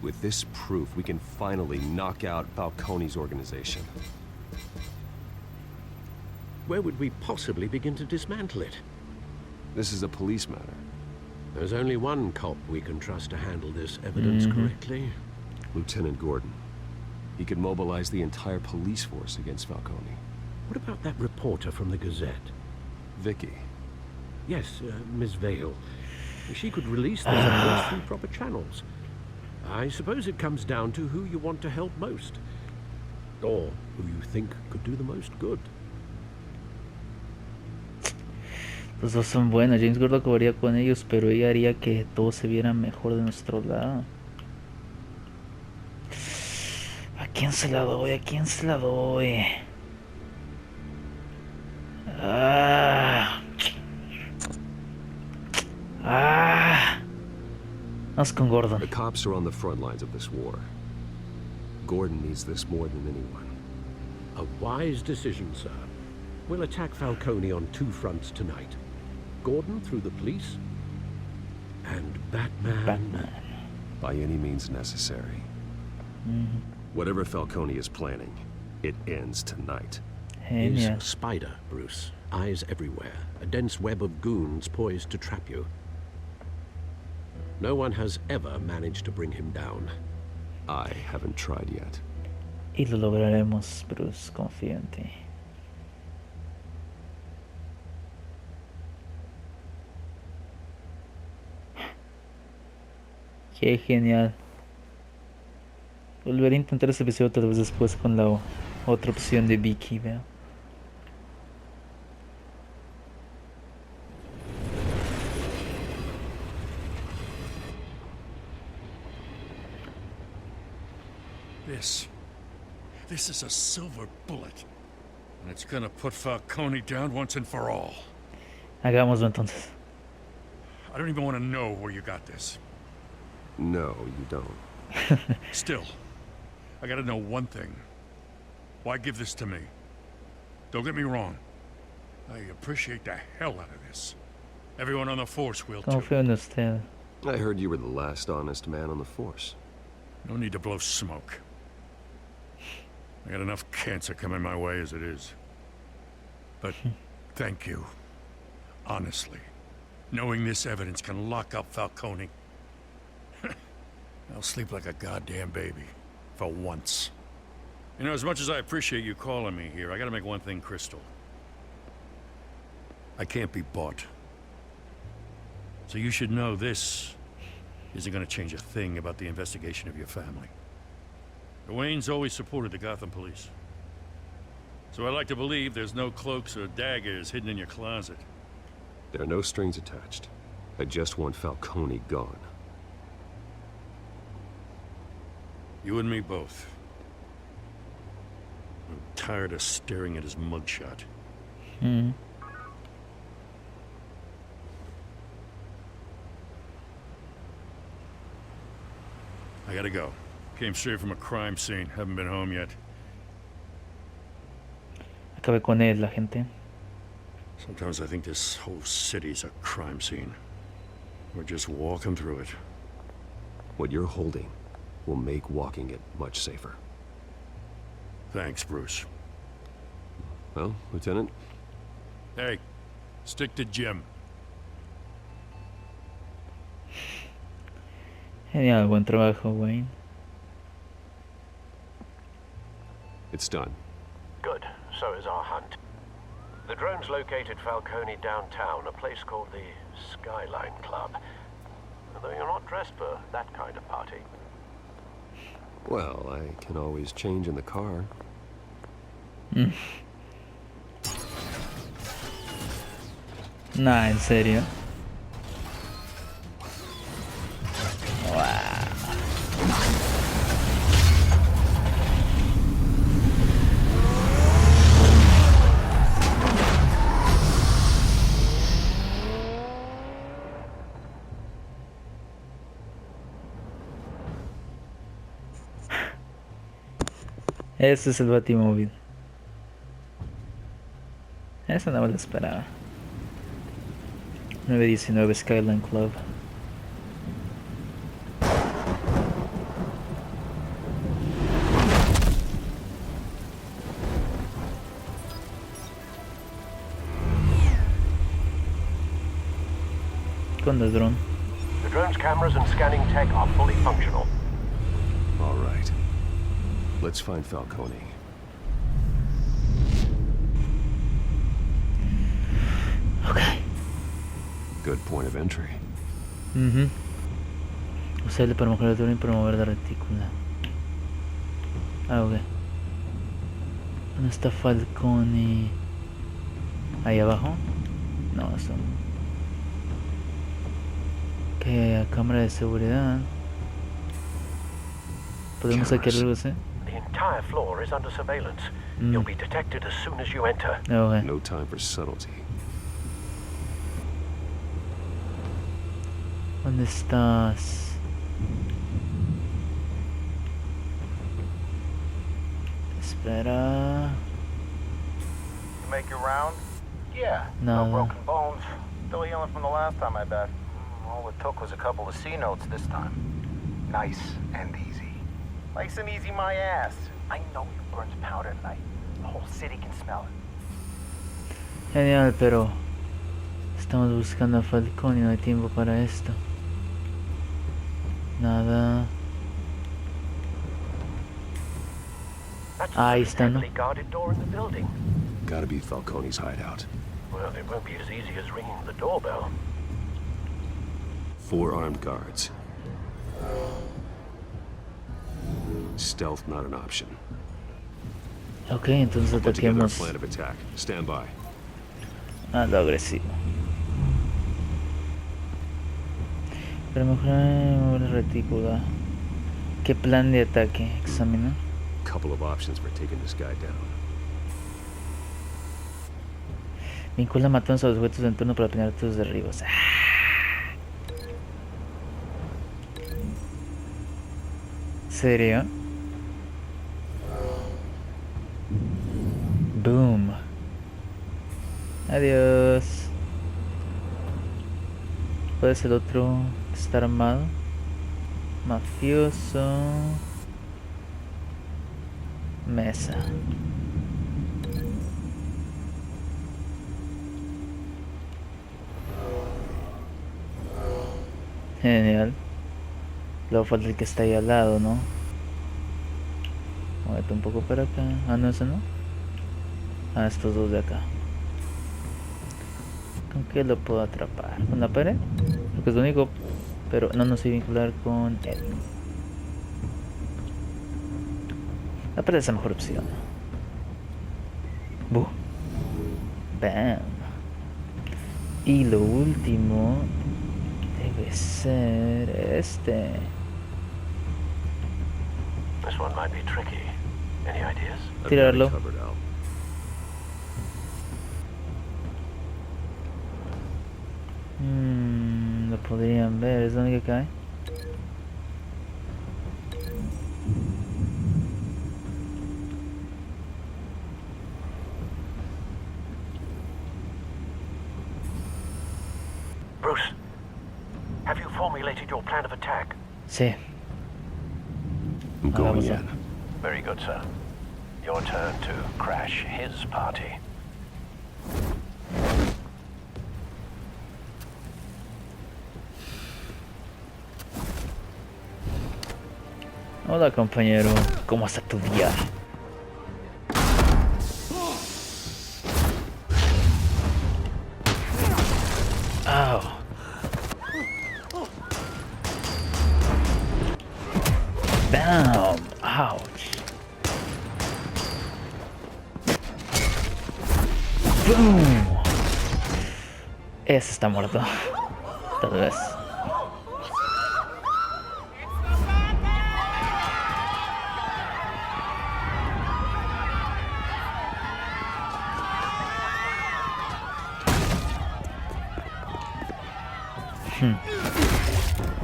With this proof, we can finally knock out Falcone's organization.
Where would we possibly begin to dismantle it?
This is a police matter.
There's only one cop we can trust to handle this evidence correctly.
Lieutenant Gordon. He could mobilize the entire police force against Falcone.
What about that reporter from the Gazette?
Vicky.
Yes, Miss Vale. She could release those reports through proper channels. I suppose it comes down to who you want to help most. Or who you think could do the most good.
Los dos son buenos. James Gordon acabaría con ellos, pero ella haría que todo se viera mejor de nuestro lado. ¿A quién se la doy? ¿A quién se la doy? Vamos con Gordon.
The cops are on the front lines of this war. Gordon needs this more than anyone.
A wise decision, sir. We'll attack Falcone on two fronts tonight. Gordon through the police, and Batman.
By any means necessary. Whatever Falcone is planning, it ends tonight.
He's a spider, Bruce. Eyes everywhere. A dense web of goons poised to trap you. No one has ever managed to bring him down.
I haven't tried yet.
Y lo lograremos, Bruce. Confío en ti. Qué genial. Volveré a intentar este episodio otra vez después con la otra opción de Vicky, veo.
This is a silver bullet. And it's gonna put Falcone down once and for all.
Hagámoslo entonces.
I don't even want to know where you got this.
No, you don't.
Still, I gotta know one thing. Why give this to me? Don't get me wrong. I appreciate the hell out of this. Everyone on the force will too.
Confío en usted.
I heard you were the last honest man on the force.
No need to blow smoke. I got enough cancer coming my way as it is. But thank you. Honestly. Knowing this evidence can lock up Falcone. I'll sleep like a goddamn baby. For once. You know, as much as I appreciate you calling me here, I gotta make one thing crystal. I can't be bought. So you should know this isn't gonna change a thing about the investigation of your family. The Waynes always supported the Gotham police. So I like to believe there's no cloaks or daggers hidden in your closet.
There are no strings attached. I just want Falcone gone.
You and me both. I'm tired of staring at his mugshot. I gotta go. Came straight from a crime scene. Haven't been home yet.
Acabé con él, la gente.
Sometimes I think this whole city's a crime scene. We're just walking through it.
What you're holding will make walking it much safer.
Thanks, Bruce.
Well, Lieutenant?
Hey, stick to Jim.
Genial, buen trabajo, Wayne.
It's done.
Good. So is our hunt. The drones located Falcone downtown, a place called the Skyline Club. Although you're not dressed for that kind of party.
Well, I can always change in the car.
Nah, en serio. Wow. Ese es el Batimóvil. Eso no me lo esperaba. 919 Skyline Club. Con el dron.
The drone's cameras and scanning tech are fully functional.
All right. Let's find Falcone.
Okay.
Good point of entry.
Usarle para mejorar el dron y para mover la retícula. Ah, ok. ¿Dónde está Falcone? ¿Ahí abajo? No, eso. Ok, cámara de seguridad. ¿Podemos sacar algo así?
The entire floor is under surveillance. You'll be detected as soon as you enter.
Okay.
No time for subtlety.
¿Dónde estás? Espera.
You make your round? Yeah.
No.
No broken bones. Still healing from the last time, I bet. All it took was a couple of C notes this time. Nice and easy. Nice and easy, my ass. I know you burned powder tonight. The whole city can smell it.
Genial, pero estamos buscando a Falcone y no hay tiempo para esto. Nada. Ahí está, ¿no?
Guarded door in the building.
Gotta be Falcone's hideout.
Well, it won't be as easy as ringing the doorbell.
4 armed guards. Stealth not an option.
Ok, entonces
Put together a
ataquemos
plan of attack. Stand by.
a lo agresivo. Para mejorar la retícula. ¿Qué plan de ataque? Examina.
Couple of options for taking this guy down.
Vincula matanza a los objetos de entorno para planear tus derribos. ¿Serio? Boom. Adiós. ¿Cuál es el otro que está armado? Mafioso. Mesa. Genial. Luego falta el que está ahí al lado, ¿no? Muévete un poco para acá. Ah, no, ese no. Ah, estos dos de acá. ¿Con qué lo puedo atrapar? ¿Con la pared? Creo que es lo único. Pero no sé vincular con él. La pared es la mejor opción. Buh. Bam. Y lo último debe ser este.
This one might be tricky. Any ideas?
Tirarlo. Lo podrían ver, es la única que hay.
formulated your plan of attack?
Sí.
I'm going in.
Very good, sir. Your turn to crash his party.
Hola, compañero. ¿Cómo está tu día? Ow. Bam. Ouch. Boom. Ese está muerto. Tal vez.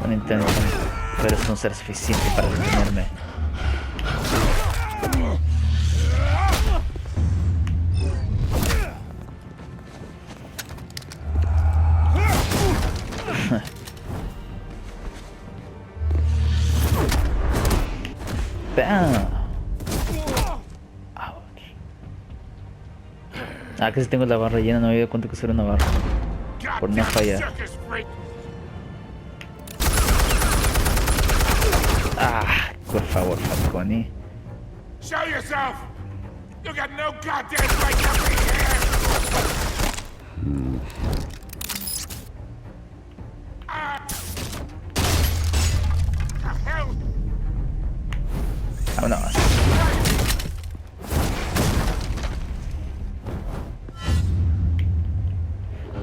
Un intento, pero eso no será suficiente para detenerme. ¡Bam! Ouch. Ah, que si tengo la barra llena, no me había dado cuenta que eso era una barra. Por una falla. Ah, por favor, Falcone.
Show yourself! You got no goddamn right to be here! The hell?
Vámonos.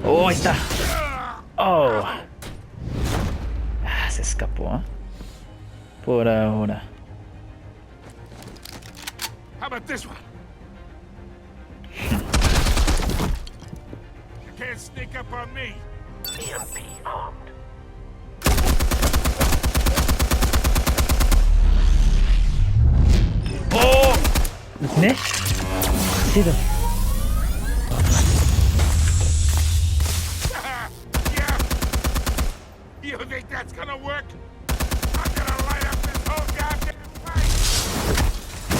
Oh, ahí está. Oh. Ah, se escapó, ¿eh? Por ahora.
How about this one? You can't sneak up on me.
EMP armed.
Oh! Ne? Sido.
You think that's gonna work? I'm gonna light up this whole goddamn place!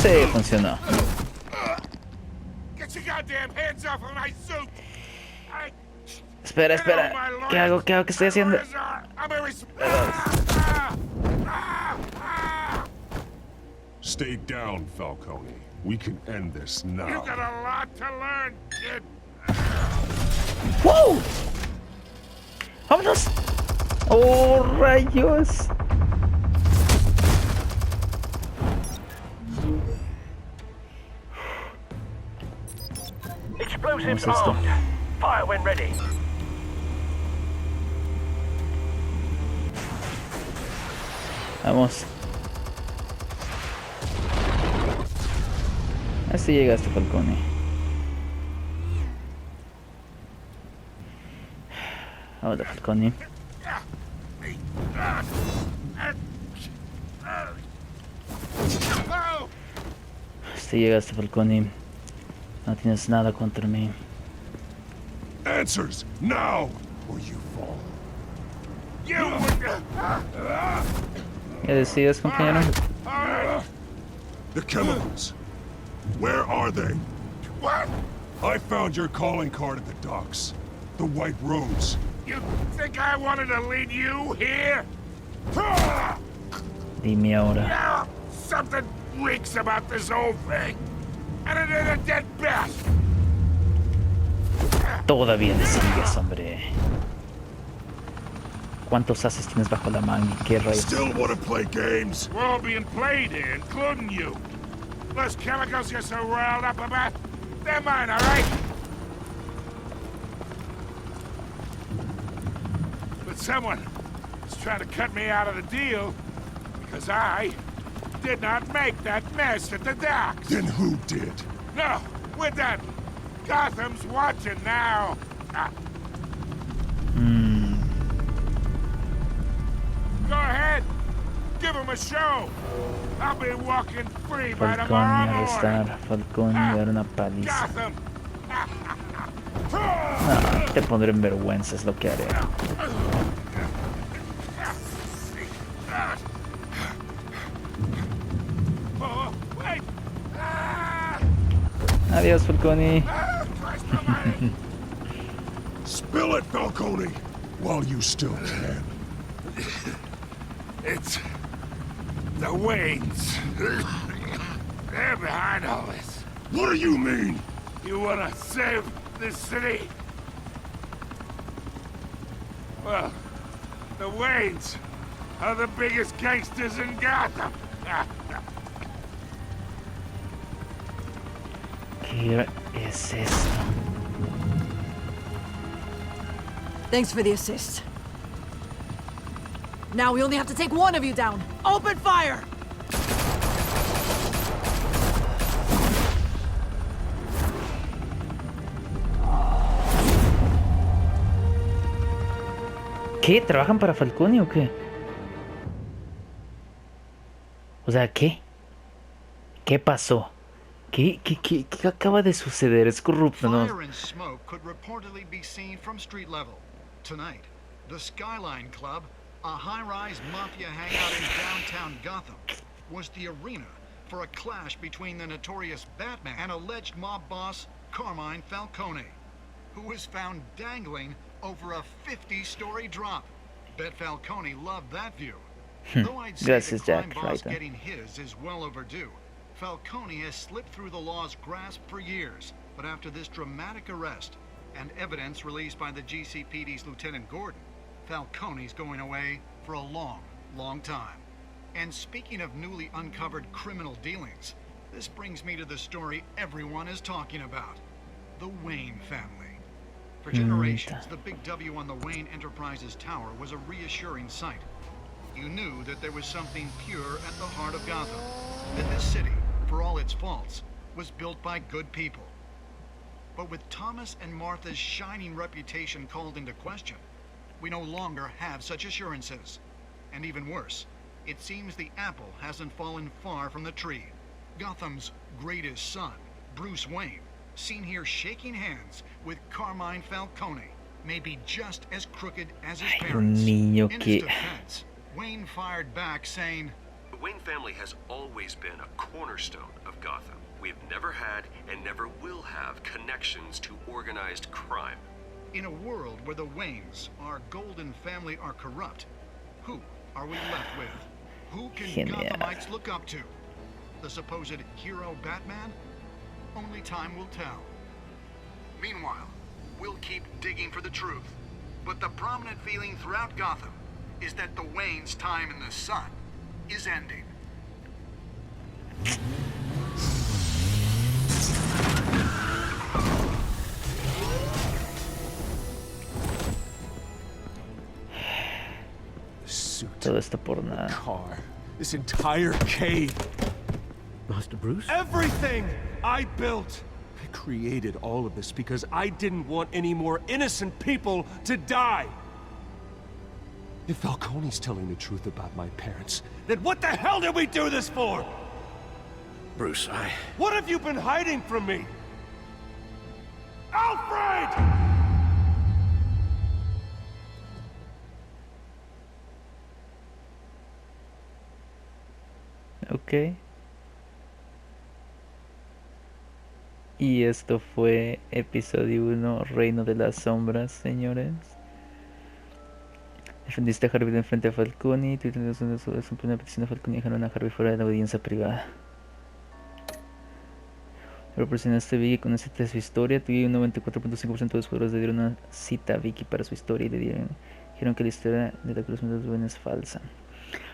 Sí, funcionó.
Get your goddamn hands off of my suit!
Espera, espera. ¿Qué hago? ¿Qué hago? ¿Qué estoy haciendo?
Stay down, Falcone. We can end this now.
You got a lot to learn, kid.
¡Wow! ¡Vámonos! ¡Oh, rayos!
Explosives armed. Fire when ready.
Vamos. Así llegaste, Falcone. Hola, Falcone. Así llegaste, Falcone. No tienes nada contra mí.
Answers now, or you fall.
¿Qué decías, compañero?
The chemicals. Where are they?
What?
I found your calling card at the docks. The White Rose.
You think I wanted to lead you here?
Dime ahora.
Now, something reeks about this whole thing. And it is a dead bat.
Todavía le sigues, hombre. ¿Cuántos haces tienes bajo la manga? ¿Qué rayos?
Still want to play games?
We're all being played here, including you. Those chemicals you're so riled up about, they're mine, all right? But someone is trying to cut me out of the deal because I did not make that mess at the docks.
Then who did?
No, we're done. Gotham's watching now. Go ahead. Give him a show. I'll be walking free by tomorrow morning.
Falcone, dar una paliza.
Gotham.
Ah, te pondré en vergüenza, es lo que haré. Adiós, Falcone.
Spill it, Falcone, while you still can.
It's the Waynes. They're behind all this.
What do you mean?
You wanna save this city? Well, the Waynes are the biggest gangsters in Gotham.
¿Qué es esto?
Thanks for the assist. Now we only have to take one of you down. Open fire!
¿Qué? ¿Trabajan para Falcone o qué? O sea, ¿qué? ¿Qué pasó? ¿Qué acaba de suceder? Es corrupto, ¿no?
Fire and smoke could reportedly be seen from street level. Tonight, the Skyline Club, a high-rise mafia hangout in downtown Gotham, was the arena for a clash between the notorious Batman and alleged mob boss Carmine Falcone, who was found dangling over a 50-story drop. Bet Falcone loved that view. Though I'd say
Gracias,
the crime
Jack.
boss getting his is well overdue. Falcone has slipped through the law's grasp for years, but after this dramatic arrest and evidence released by the GCPD's Lieutenant Gordon, Falcone's going away for a long, long time. And speaking of newly uncovered criminal dealings, this brings me to the story everyone is talking about, the Wayne family. For generations, the big W on the Wayne Enterprises tower was a reassuring sight. You knew that there was something pure at the heart of Gotham, that this city, for all its faults, was built by good people. But with Thomas and Martha's shining reputation called into question, we no longer have such assurances. And even worse, it seems the apple hasn't fallen far from the tree. Gotham's greatest son, Bruce Wayne, seen here shaking hands with Carmine Falcone, may be just as crooked as his parents. In his defense, Wayne fired back saying,
"The Wayne family has always been a cornerstone of Gotham. We have never had and never will have connections to organized crime.
In a world where the Waynes, our golden family, are corrupt, who are we left with? Who can Gothamites look up to? The supposed hero Batman? Only time will tell. Meanwhile, we'll keep digging for the truth. But the prominent feeling throughout Gotham is that the Waynes' time in the sun is ending.
Todo esto por nada.
Car. This entire cave.
Master Bruce?
Everything I built. I created all of this because I didn't want any more innocent people to die. If Falcone's telling the truth about my parents, then what the hell did we do this for?
Bruce,
What have you been hiding from me? Alfred!
Ok. Y esto fue episodio 1, Reino de las Sombras, señores. Defendiste a Harvey de enfrente a Falcone. Twitter es una petición a Falcone y dejaron a Harvey fuera de la audiencia privada. Represionaste a Vicky con una cita de su historia. Tuve un 94.5% de los jugadores le dieron una cita a Vicky para su historia y dijeron que la historia de la Cruz de los Buenos es falsa.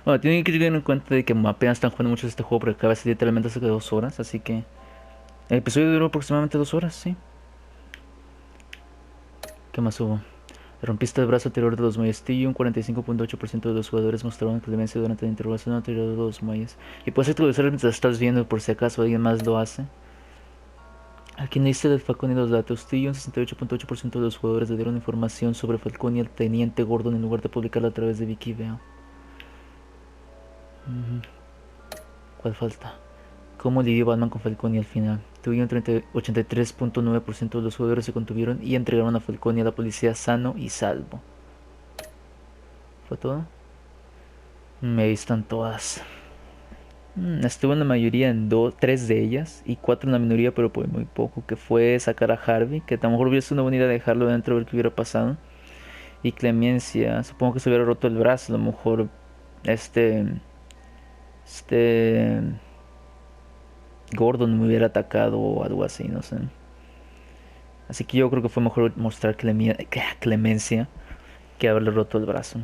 Bueno, tienen que tener en cuenta de que apenas están jugando mucho este juego porque acaba de ser literalmente hace 2 horas, así que el episodio duró aproximadamente 2 horas, sí. ¿Qué más hubo? Rompiste el brazo anterior de los muelles. Un 45.8% de los jugadores mostraron clemencia durante la interrogación anterior de los muelles. Y puedes actualizar mientras estás viendo por si acaso alguien más lo hace. Aquí en la lista del Falcone y los datos. Un 68.8% de los jugadores le dieron información sobre Falcone y el teniente Gordon en lugar de publicarla a través de Vicky Veo. ¿Cuál falta? ¿Cómo lidió Batman con Falcone al final? Tuvieron 83.9% de los jugadores se contuvieron y entregaron a Falcone a la policía sano y salvo. ¿Fue todo? Ahí están todas. Estuvo en la mayoría en 3 de ellas y 4 en la minoría, pero por muy poco, que fue sacar a Harvey, que a lo mejor hubiera sido una buena idea dejarlo dentro, ver qué hubiera pasado. Y Clemencia, supongo que se hubiera roto el brazo, a lo mejor este Gordon me hubiera atacado o algo así, no sé. Así que yo creo que fue mejor mostrar clemencia que haberle roto el brazo.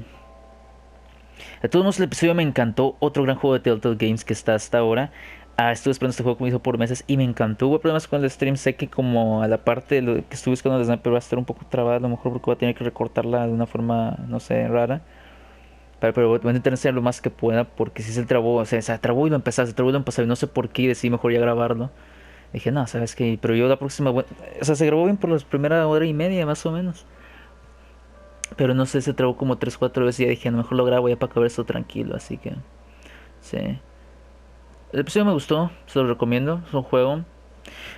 De todos modos, el episodio me encantó. Otro gran juego de Telltale Games que está hasta ahora. Estuve esperando este juego como hizo por meses y me encantó. Hubo problemas con el stream. Sé que como a la parte de lo que estuve buscando de Sniper va a estar un poco trabada. A lo mejor porque voy a tener que recortarla de una forma, no sé, rara. Pero voy a intentar enseñar lo más que pueda. Porque si se trabó, o sea, se trabó y lo empezaba, se trabó y lo empezaba. Y no sé por qué. Y decidí mejor ya grabarlo. Dije, no, ¿sabes qué? Pero yo la próxima... O sea, se grabó bien por la primera hora y media más o menos. Pero no sé, se trabó como 3-4 veces y ya dije, a lo mejor lo grabo ya para acabar esto tranquilo, así que... Sí. El episodio me gustó, se lo recomiendo, es un juego.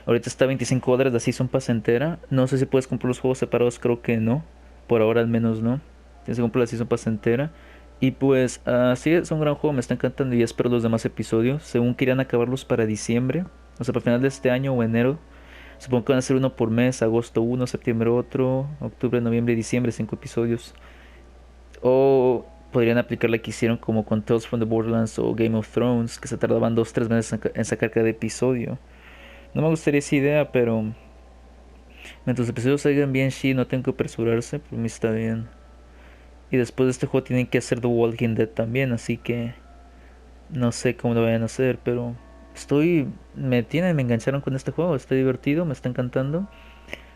Ahorita está $25 la Season Pass entera. No sé si puedes comprar los juegos separados, creo que no. Por ahora al menos no. Tienes que comprar la Season Pass entera. Y pues, sí, es un gran juego, me está encantando y espero los demás episodios. Según querían acabarlos para diciembre, o sea, para final de este año o enero. Supongo que van a ser uno por mes, agosto 1, septiembre otro, octubre, noviembre y diciembre, 5 episodios. O podrían aplicar la que hicieron como con Tales from the Borderlands o Game of Thrones, que se tardaban 2-3 meses en sacar cada episodio. No me gustaría esa idea, pero mientras los episodios salgan bien, sí, no tengo que apresurarse, por mí está bien. Y después de este juego tienen que hacer The Walking Dead también, así que no sé cómo lo vayan a hacer, pero me engancharon con este juego, está divertido, me está encantando.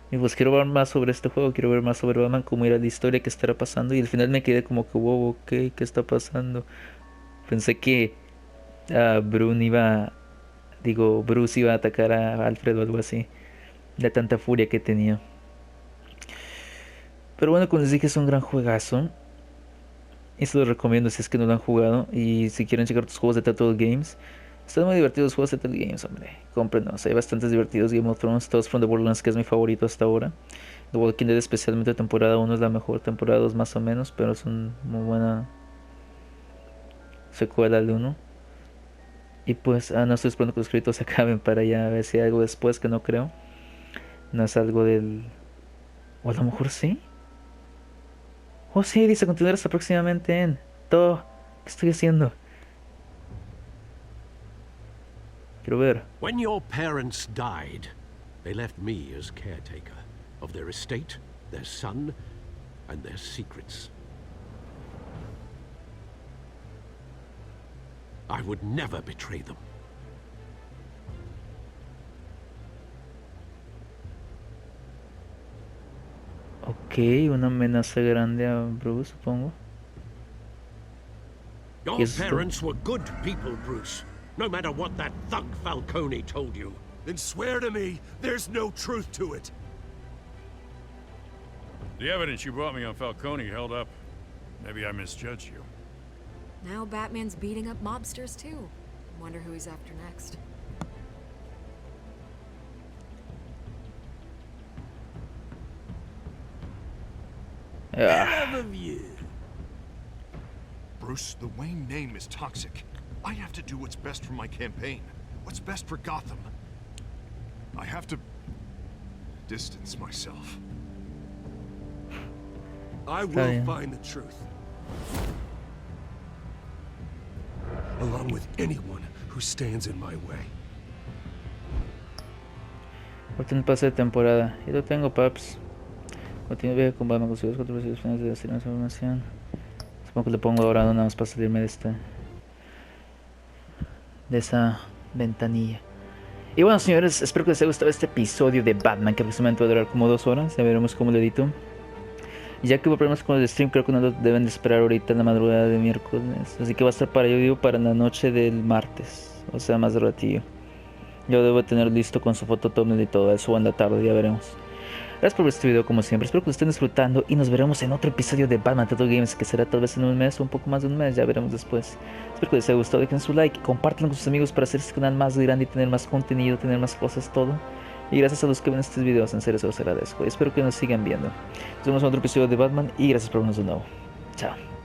Y pues quiero ver más sobre este juego, quiero ver más sobre Batman, cómo era la historia, qué estará pasando. Y al final me quedé como que, wow, ok, ¿qué está pasando? Pensé que Bruce iba a atacar a Alfred o algo así, de tanta furia que tenía. Pero bueno, como les dije, es un gran juegazo. Y se los recomiendo si es que no lo han jugado. Y si quieren checar tus juegos de Telltale Games, están muy divertidos los juegos de Telltale Games, hombre. Cómprenlos, hay bastantes divertidos. Game of Thrones, Tales from the Borderlands, que es mi favorito hasta ahora. The Walking Dead, especialmente temporada 1 es la mejor, temporada 2 más o menos, pero es una muy buena secuela al 1. Y pues, no estoy esperando que los créditos se acaben para ya ver si hay algo después, que no creo. No es algo del... O a lo mejor sí. Oh sí, dice continuar hasta próximamente en... Todo. ¿Qué estoy haciendo? Quiero ver.
When your parents died, they left me as caretaker of their estate, their son, and their secrets. I would never betray them.
Ok, una amenaza grande a Bruce, supongo.
Your parents were good people, Bruce. No matter what that thug Falcone told you.
Then swear to me there's no truth to it.
The evidence you brought me on Falcone held up. Maybe I misjudged you.
Now Batman's beating up mobsters too. Wonder who he's after next.
Hell of you.
Bruce, the Wayne name is toxic. I have to do what's best for my campaign. What's best for Gotham. I have to distance myself.
I will find the truth. Along with anyone who stands in my way.
Ahorita en el pase de temporada. Y lo tengo, paps. Continúo viaje con Batman, con sus 4 veces finales de la información. Supongo que le pongo ahora nada más para salirme de esa ventanilla. Y bueno, señores, espero que les haya gustado este episodio de Batman, que aproximadamente va a durar como 2 horas. Ya veremos cómo lo edito. Y ya que hubo problemas con el stream, creo que no lo deben de esperar ahorita en la madrugada de miércoles. Así que va a estar para la noche del martes. O sea, más de ratillo. Yo debo tener listo con su foto thumbnail y todo eso en la tarde, ya veremos. Gracias por ver este video como siempre, espero que lo estén disfrutando y nos veremos en otro episodio de Batman Telltale Games, que será tal vez en un mes o un poco más de un mes, ya veremos después. Espero que les haya gustado, dejen su like, compártanlo con sus amigos para hacer este canal más grande y tener más contenido, tener más cosas, todo. Y gracias a los que ven estos videos, en serio se los agradezco y espero que nos sigan viendo. Nos vemos en otro episodio de Batman y gracias por vernos de nuevo. Chao.